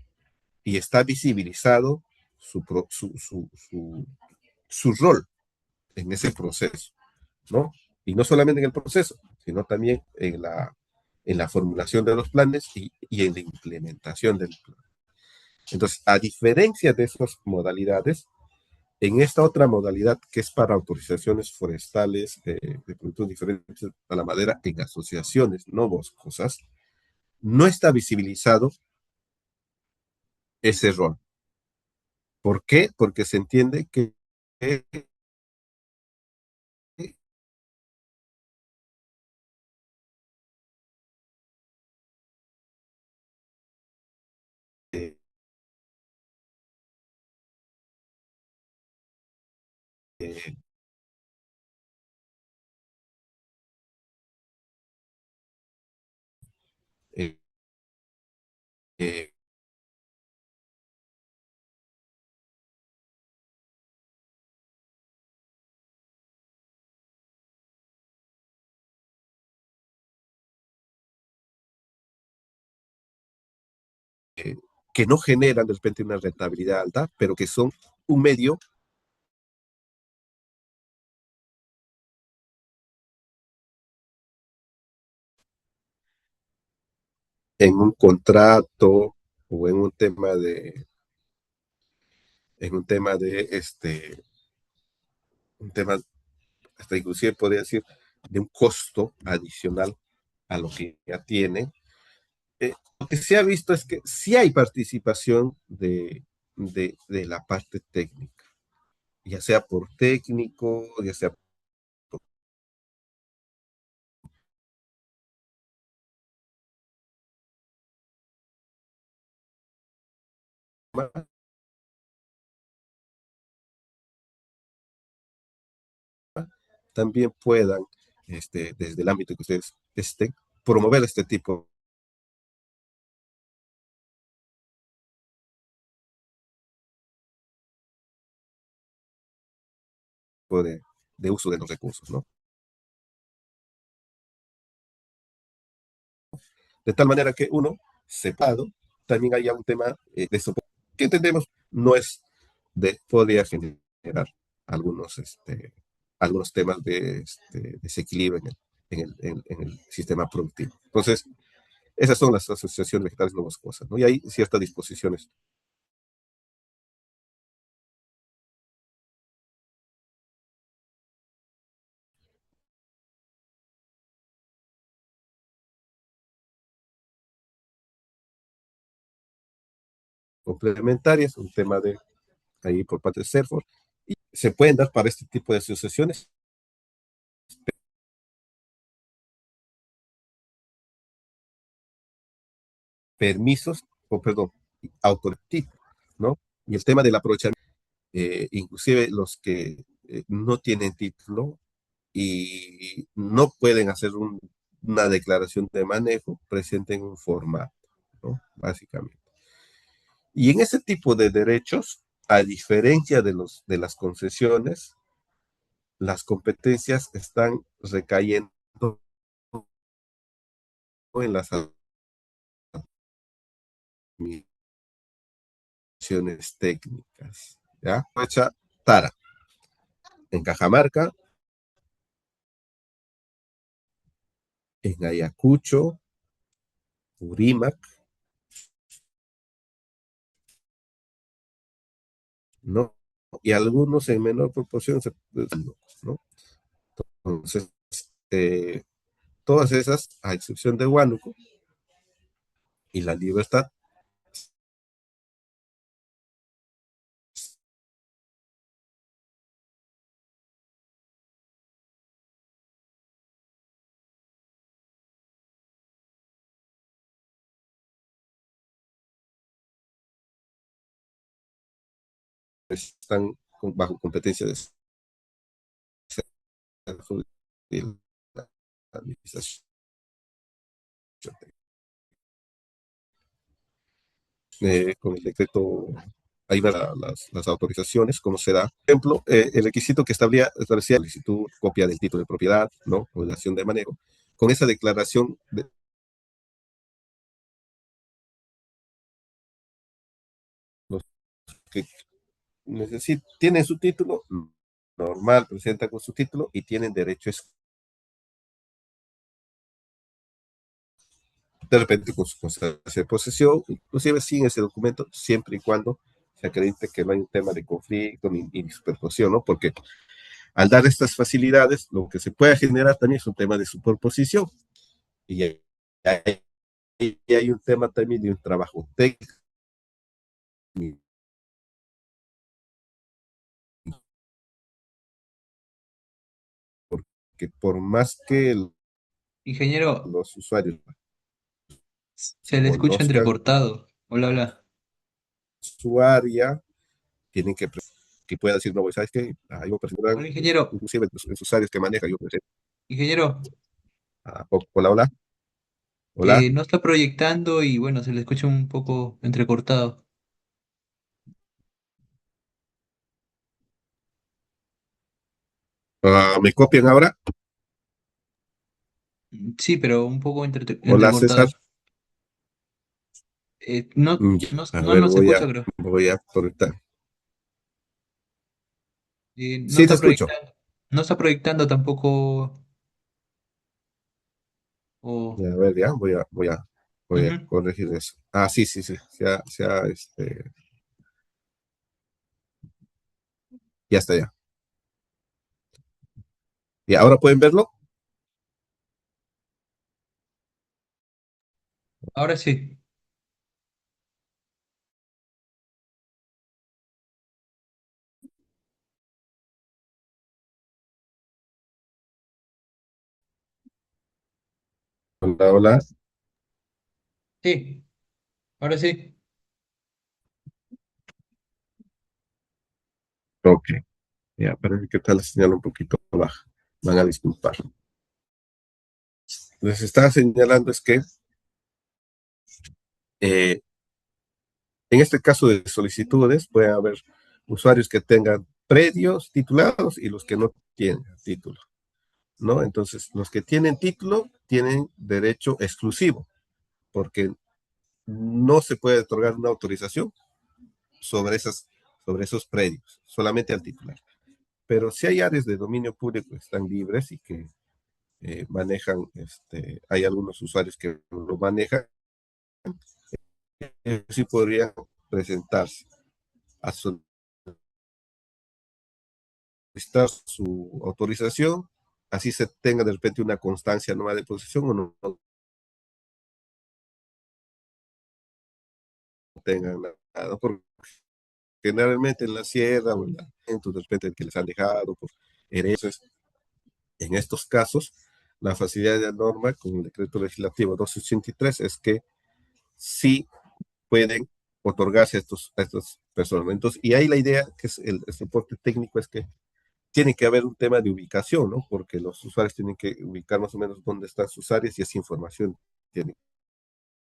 Y está visibilizado su rol en ese proceso, ¿no? Y no solamente en el proceso, sino también en la formulación de los planes y en la implementación del plan. Entonces, a diferencia de esas modalidades, en esta otra modalidad que es para autorizaciones forestales de productos diferentes a la madera en asociaciones no boscosas, no está visibilizado ese rol. ¿Por qué? Porque se entiende que eh, eh, eh, eh, eh, que no generan de repente una rentabilidad alta, pero que son un medio en un contrato o en un tema de un tema, hasta inclusive podría decir, de un costo adicional a lo que ya tiene. Lo que se ha visto es que sí hay participación de la parte técnica, ya sea por técnico, ya sea por también puedan, desde el ámbito que ustedes estén, promover este tipo de uso de los recursos, ¿no? De tal manera que uno, separado, también haya un tema de soporte, que entendemos no es podría generar algunos, algunos temas de desequilibrio en el sistema productivo. Entonces, esas son las asociaciones vegetales no boscosas, ¿no? Y hay ciertas disposiciones complementarias, un tema de ahí por parte de CERFOR, y se pueden dar para este tipo de asociaciones permisos, o perdón, autoritativos, ¿no? Y el tema del aprovechamiento, inclusive los que no tienen título y no pueden hacer una declaración de manejo, presenten un formato, ¿no? Básicamente. Y en ese tipo de derechos, a diferencia de las concesiones, las competencias están recayendo en las administraciones técnicas. ¿Ya? Fecha Tara, en Cajamarca, en Ayacucho, Purímac, ¿no? Y algunos en menor proporción, ¿no? Entonces, eh, todas esas, a excepción de Huánuco y La Libertad, están bajo competencia de la administración. Con el decreto, ahí van las autorizaciones, cómo se da. Por ejemplo, el requisito que establecía solicitud, copia del título de propiedad, ¿no? Obligación de manejo. Con esa declaración que tienen su título normal, presentan con su título y tienen derecho a de repente con su constancia de posesión, inclusive sin ese documento, siempre y cuando se acredite que no hay un tema de conflicto ni superposición, ¿no? Porque al dar estas facilidades, lo que se puede generar también es un tema de superposición y hay un tema también de un trabajo técnico que por más que Ingeniero, los usuarios se le escucha conozcan entrecortado. Hola, hola. su área, tienen que pueda decir, no, ¿sabes qué? Yo Hola, ingeniero. inclusive los usuarios que manejan, yo presento, Ingeniero, hola, hola, hola, no está proyectando y bueno, se le escucha un poco entrecortado. ¿me copian ahora? Sí, pero un poco Hola, César. entrecortado. No, Ya, no, a no ver, nos escucha, creo. voy a conectar. No Sí, te está escucho. proyectando. No está proyectando tampoco. O, Ya, a ver, ya, voy a Ujú. corregir eso. Ah, sí, sí, sí, ya está ya. ¿Y ahora pueden verlo? Ahora sí. Hola, hola. Sí, ahora sí. Ok, ya, parece que está la señal un poquito baja. Van a disculpar. Les estaba señalando es que eh, en este caso de solicitudes puede haber usuarios que tengan predios titulados y los que no tienen título, ¿no? Entonces, los que tienen título tienen derecho exclusivo, porque no se puede otorgar una autorización sobre, sobre esos predios, solamente al titular. Pero si hay áreas de dominio público que están libres y que manejan, hay algunos usuarios que lo manejan, sí podrían presentarse a solicitar su autorización, así se tenga de repente una constancia nueva de posesión o no tengan nada, porque generalmente en la sierra o en la de repente que les han dejado por herencias. En estos casos, la facilidad de la norma con el decreto legislativo 283 es que sí pueden otorgarse a estas personas. Entonces, y ahí la idea, que es el soporte técnico, es que tiene que haber un tema de ubicación, ¿no? Porque los usuarios tienen que ubicar más o menos dónde están sus áreas y esa información tiene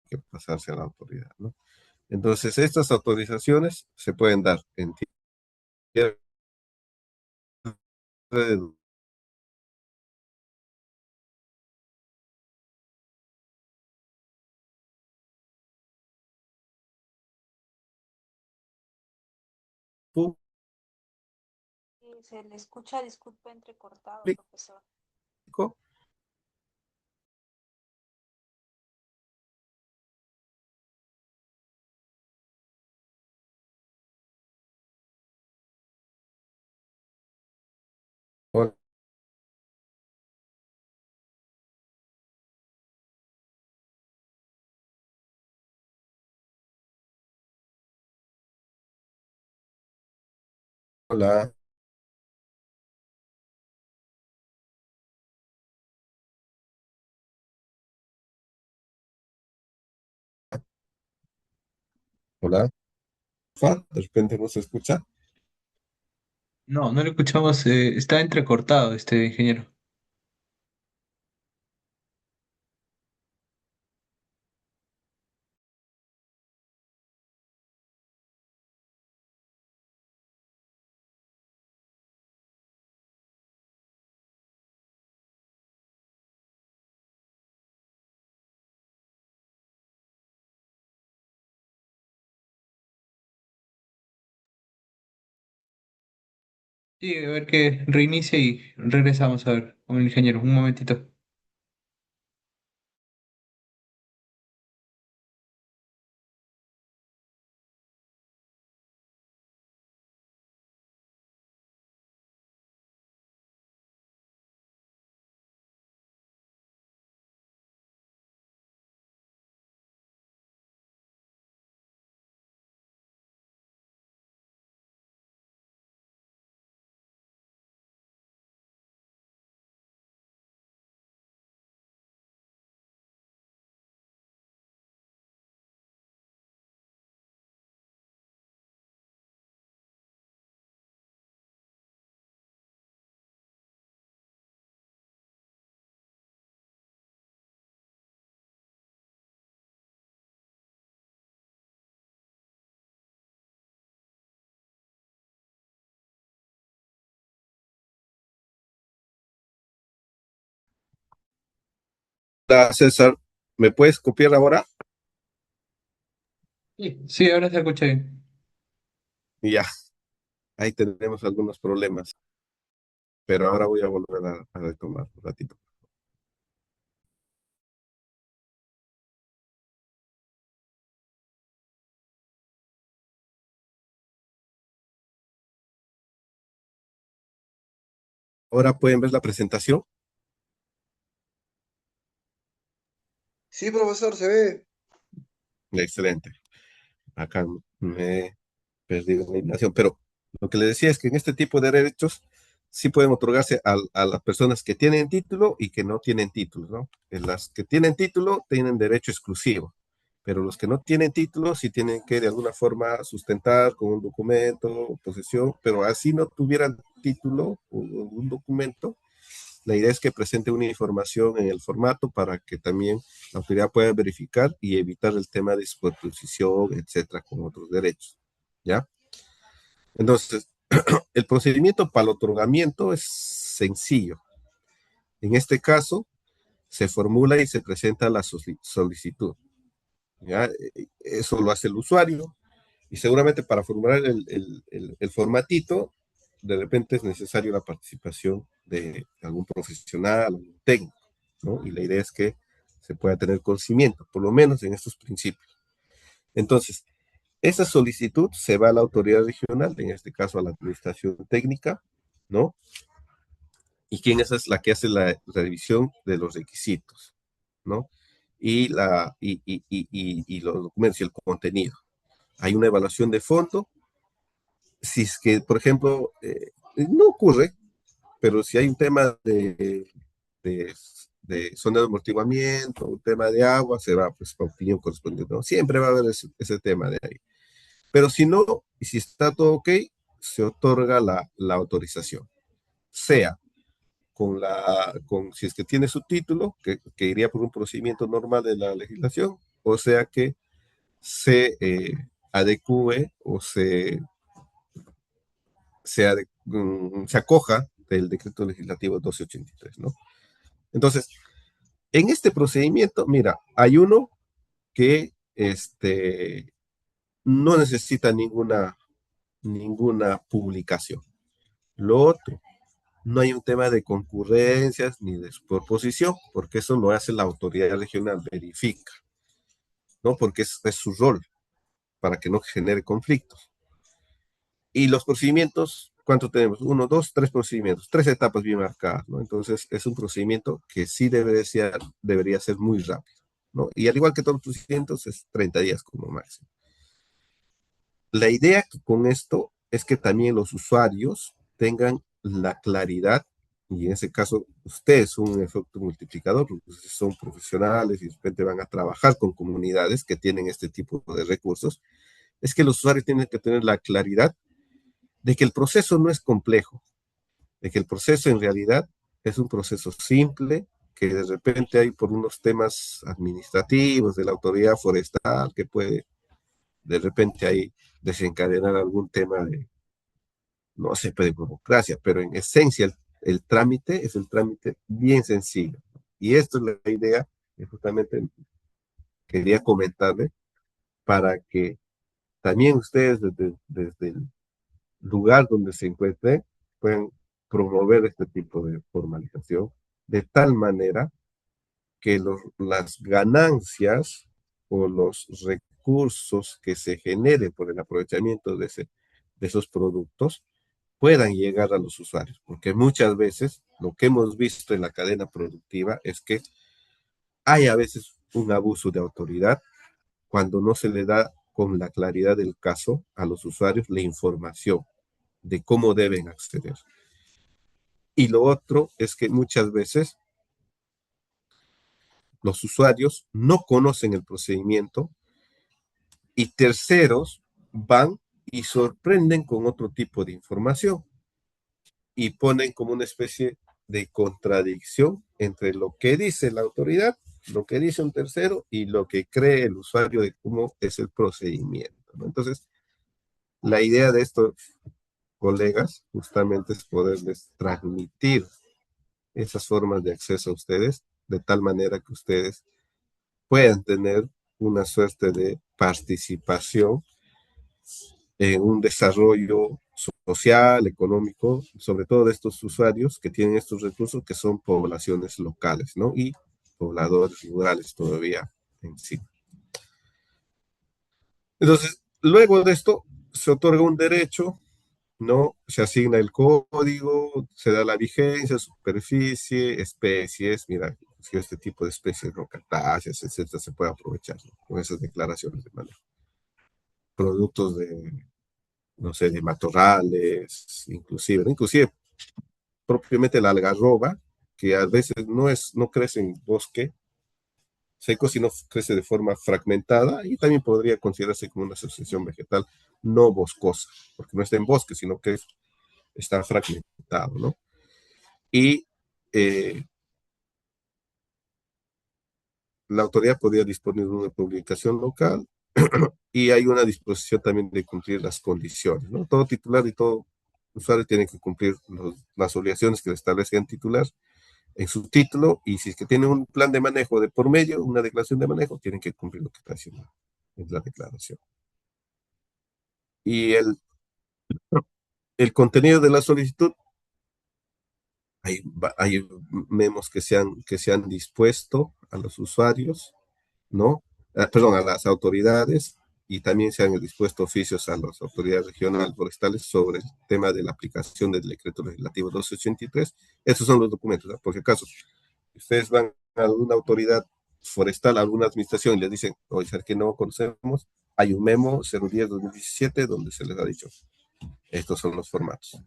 que pasarse a la autoridad, ¿no? Entonces, estas autorizaciones se pueden dar en tierra de Sí, se le escucha, disculpe, entrecortado, público. profesor. Hola, hola, hola. De repente no se escucha. No, no lo escuchamos. Está entrecortado este ingeniero. Sí, a ver que reinicie y regresamos a ver con el ingeniero. Un momentito. Hola, César, ¿me puedes copiar ahora? Sí, sí, ahora se escucha bien. Y ya, ahí tenemos algunos problemas, pero ahora voy a volver a retomar un ratito. Ahora pueden ver la presentación. Sí, profesor, se ve. Excelente. Acá me he perdido en la iluminación, pero lo que le decía es que en este tipo de derechos sí pueden otorgarse a las personas que tienen título y que no tienen título, ¿no? En las que tienen título tienen derecho exclusivo, pero los que no tienen título sí tienen que de alguna forma sustentar con un documento, posesión, pero así no tuvieran título o un documento, la idea es que presente una información en el formato para que también la autoridad pueda verificar y evitar el tema de superposición, etcétera, con otros derechos. ¿Ya? Entonces, el procedimiento para el otorgamiento es sencillo. En este caso, se formula y se presenta la solicitud. ¿Ya? Eso lo hace el usuario y seguramente para formular el formatito, de repente es necesario la participación de algún profesional, algún técnico, ¿no? Y la idea es que se pueda tener conocimiento, por lo menos en estos principios. Entonces, esa solicitud se va a la autoridad regional, en este caso a la administración técnica, ¿no? Y quien esa es la que hace la revisión de los requisitos, ¿no? Y los documentos y el contenido. Hay una evaluación de fondo. Si es que, por ejemplo, no ocurre, pero si hay un tema de, de zona de amortiguamiento, un tema de agua, se va pues para opinión correspondiente, ¿no? Siempre va a haber ese tema de ahí. Pero si no, y si está todo ok, se otorga la autorización. Sea si es que tiene su título, que iría por un procedimiento normal de la legislación, o sea que se adecue o se acoja del decreto legislativo 1283, ¿no? Entonces, en este procedimiento, mira, hay uno que no necesita ninguna publicación. Lo otro, no hay un tema de concurrencias ni de proposición, porque eso lo hace la autoridad regional, verifica, ¿no? Porque es su rol, para que no genere conflictos. Y los procedimientos, ¿cuánto tenemos? Uno, dos, tres procedimientos, tres etapas bien marcadas, ¿no? Entonces, es un procedimiento que sí debería ser muy rápido, ¿no? Y al igual que todos los procedimientos, es 30 días como máximo. La idea con esto es que también los usuarios tengan la claridad, y en ese caso ustedes son un efecto multiplicador, porque ustedes son profesionales y de repente van a trabajar con comunidades que tienen este tipo de recursos, es que los usuarios tienen que tener la claridad de que el proceso no es complejo, de que el proceso en realidad es un proceso simple, que de repente hay por unos temas administrativos de la autoridad forestal que puede de repente ahí desencadenar algún tema de, no sé, de burocracia, pero en esencia el trámite es el trámite bien sencillo. Y esto es la idea que justamente quería comentarle para que también ustedes desde el lugar donde se encuentren puedan promover este tipo de formalización de tal manera que las ganancias o los recursos que se generen por el aprovechamiento de esos productos puedan llegar a los usuarios, porque muchas veces lo que hemos visto en la cadena productiva es que hay a veces un abuso de autoridad cuando no se le da con la claridad del caso a los usuarios la información de cómo deben acceder. Y lo otro es que muchas veces los usuarios no conocen el procedimiento y terceros van y sorprenden con otro tipo de información y ponen como una especie de contradicción entre lo que dice la autoridad, lo que dice un tercero y lo que cree el usuario de cómo es el procedimiento, ¿no? Entonces, la idea de estos colegas justamente es poderles transmitir esas formas de acceso a ustedes de tal manera que ustedes puedan tener una suerte de participación en un desarrollo social, económico, sobre todo de estos usuarios que tienen estos recursos que son poblaciones locales, ¿no? Y pobladores rurales todavía en sí. Entonces, luego de esto, se otorga un derecho, ¿no? Se asigna el código, se da la vigencia, superficie, especies, mira, si este tipo de especies, ¿no? Cactáceas, etcétera, se puede aprovechar, ¿no? Con esas declaraciones de manejo. Productos de, no sé, de matorrales, inclusive propiamente la algarroba, que a veces no crece en bosque seco, sino crece de forma fragmentada y también podría considerarse como una asociación vegetal no boscosa, porque no está en bosque, sino que está fragmentado, ¿no? Y la autoridad podría disponer de una publicación local y hay una disposición también de cumplir las condiciones, ¿no? Todo titular y todo usuario tiene que cumplir las obligaciones que le establezca el titular en su título y si es que tiene un plan de manejo de por medio, una declaración de manejo, tienen que cumplir lo que está haciendo en la declaración. Y el contenido de la solicitud, hay memos que se han dispuesto a los usuarios, ¿no? Perdón, a las autoridades y también se han dispuesto oficios a las autoridades regionales forestales sobre el tema de la aplicación del decreto legislativo 283. Esos son los documentos, ¿no? Por si acaso, ustedes van a alguna autoridad forestal, a alguna administración y les dicen, oye, ¿sabes que no conocemos? Hay un memo 010-2017 donde se les ha dicho, estos son los formatos.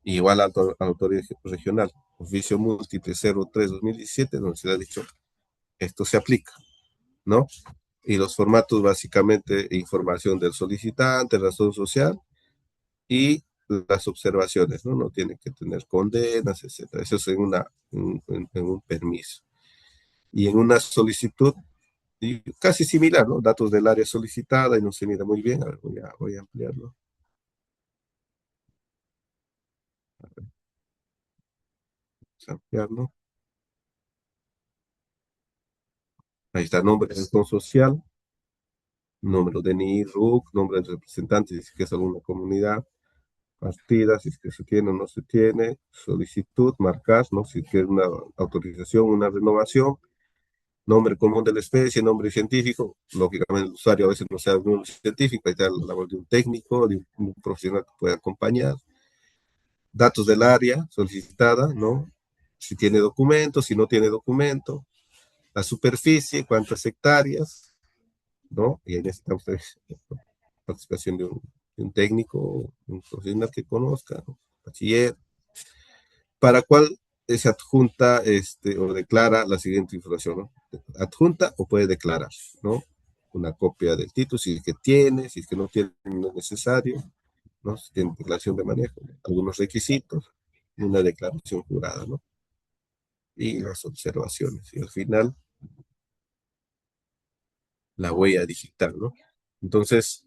Igual a la autoridad regional, oficio múltiple 03-2017, donde se le ha dicho, esto se aplica, ¿no? Y los formatos básicamente información del solicitante, razón social y las observaciones, ¿no? No tienen que tener condenas, etcétera. Eso es en un permiso. Y en una solicitud y casi similar, ¿no? Datos del área solicitada y no se mira muy bien. A ver, voy a ampliarlo. Vamos a ampliarlo. Ahí está, nombre del don social, número de NI, RUC, nombre del representante, si es que es alguna comunidad, partida, si es que se tiene o no se tiene, solicitud, marcar, ¿no? Si es que es una autorización, una renovación, nombre común de la especie, nombre científico, lógicamente el usuario a veces no sabe el nombre científico, ahí está la labor de un técnico, de un profesional que pueda acompañar, datos del área solicitada, ¿no? Si tiene documento, si no tiene documento, la superficie, cuántas hectáreas, ¿no? Y ahí necesitamos participación de un técnico, un profesional que conozca, ¿no? Bachiller, para cual se adjunta o declara la siguiente información, ¿no? Adjunta o puede declarar, ¿no? Una copia del título, si es que tiene, si es que no tiene, no es necesario, ¿no? Si tiene declaración de manejo, ¿no? Algunos requisitos, una declaración jurada, ¿no? Y las observaciones. Y al final, la huella digital, ¿no? Entonces,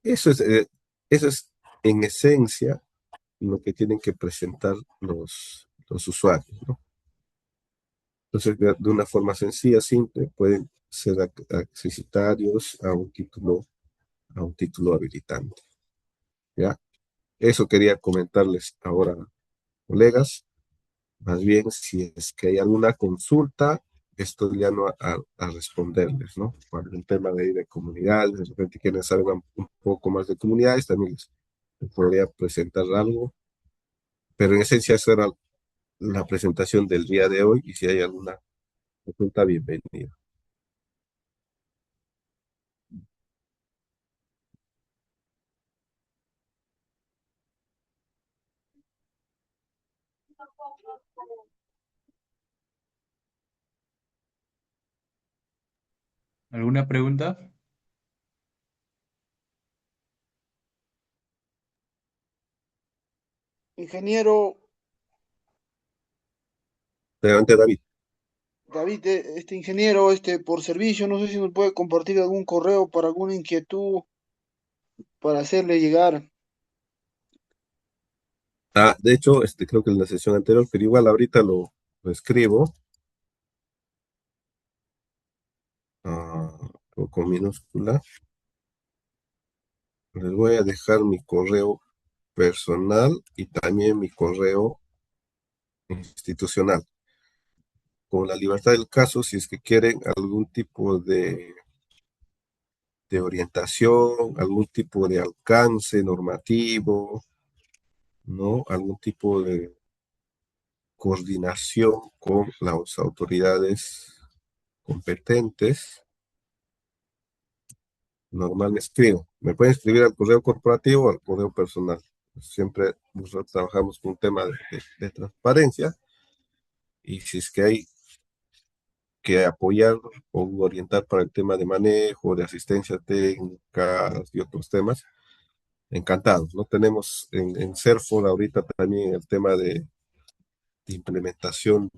eso es, eh, eso es en esencia lo que tienen que presentar los usuarios, ¿no? Entonces, de una forma sencilla, simple, pueden ser accesitarios a un título habilitante, ¿ya? Eso quería comentarles ahora, colegas. Más bien, si es que hay alguna consulta, estoy ya no a responderles, ¿no? Por algún tema de ahí de comunidades, de repente quieren saber un poco más de comunidades, también les podría presentar algo, pero en esencia eso era la presentación del día de hoy y si hay alguna consulta, bienvenida. ¿Alguna pregunta? Ingeniero Adelante, David. David, este ingeniero, por servicio, no sé si nos puede compartir algún correo para alguna inquietud para hacerle llegar. Ah, de hecho, creo que en la sesión anterior, pero igual ahorita lo escribo con minúscula. Les voy a dejar mi correo personal y también mi correo institucional. Con la libertad del caso, si es que quieren algún tipo de orientación, algún tipo de alcance normativo, ¿no? Algún tipo de coordinación con las autoridades competentes, normal me escribo. Me pueden escribir al correo corporativo o al correo personal. Siempre nosotros trabajamos con un tema de transparencia y si es que hay que apoyar o orientar para el tema de manejo, de asistencia técnica y otros temas, encantados. No tenemos en Serfor ahorita también el tema de implementación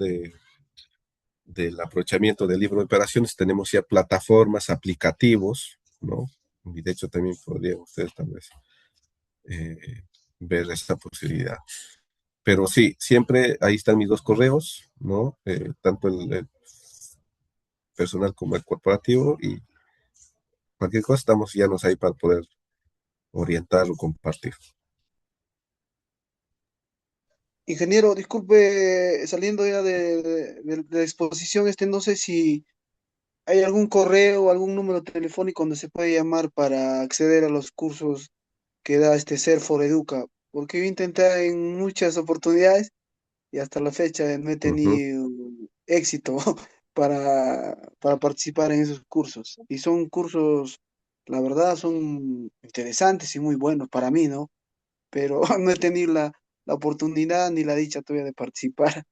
del aprovechamiento del libro de operaciones, tenemos ya plataformas, aplicativos, ¿no? Y de hecho también podrían ustedes tal vez eh, ver esta posibilidad. Pero sí, siempre ahí están mis dos correos, ¿no? Tanto el personal como el corporativo y cualquier cosa estamos ya nos ahí para poder orientar o compartir. Ingeniero, disculpe, saliendo ya de la exposición, no sé si hay algún correo o algún número telefónico donde se puede llamar para acceder a los cursos que da este Ser for Educa, porque yo intenté en muchas oportunidades y hasta la fecha no he Ujú. tenido éxito para participar en esos cursos. Y son cursos, la verdad, son interesantes y muy buenos para mí, ¿no? Pero no he tenido la oportunidad ni la dicha todavía de participar.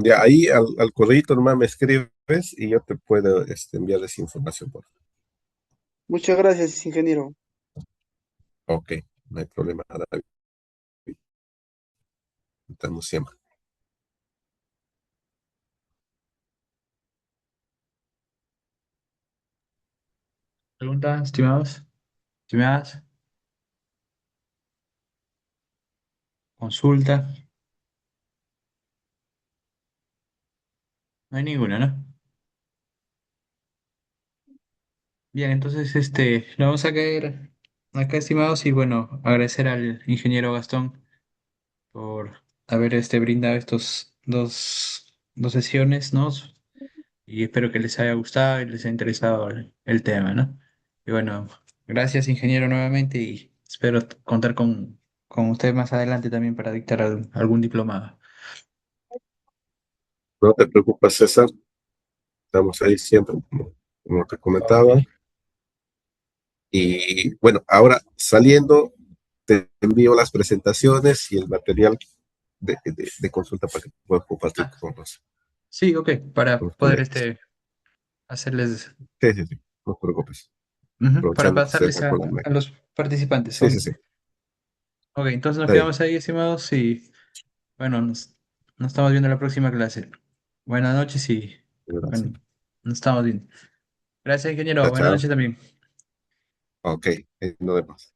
Ya ahí al correo nomás me escribes y yo te puedo enviar esa información. Muchas gracias, ingeniero. Ok, no hay problema, David. Estamos siempre. ¿Preguntas, estimados? ¿Estimadas? ¿Consulta? No hay ninguna, ¿no? Bien, entonces lo vamos a caer acá, estimados, y bueno, agradecer al ingeniero Gastón por haber brindado estos dos sesiones, ¿no? Y espero que les haya gustado y les haya interesado el tema, ¿no? Y bueno, gracias, ingeniero, nuevamente, y espero contar con usted más adelante también para dictar algún diplomado. No te preocupes, César. Estamos ahí siempre, como te comentaba. Y bueno, ahora saliendo, te envío las presentaciones y el material de consulta para que puedas compartir Sí, ok, con para los poder colegas. hacerles, Sí, sí, sí, no te preocupes. ujú, para Aprovechando que ustedes pasarles están con la a MEC. los participantes. Sí, Ok, sí, sí, ok, entonces nos está bien. quedamos ahí, estimados, y bueno, nos estamos viendo en la próxima clase. Buenas noches y Gracias. bueno, nos estamos viendo. Gracias, ingeniero. Chao, Buenas chao. noches también. Ok, nos vemos.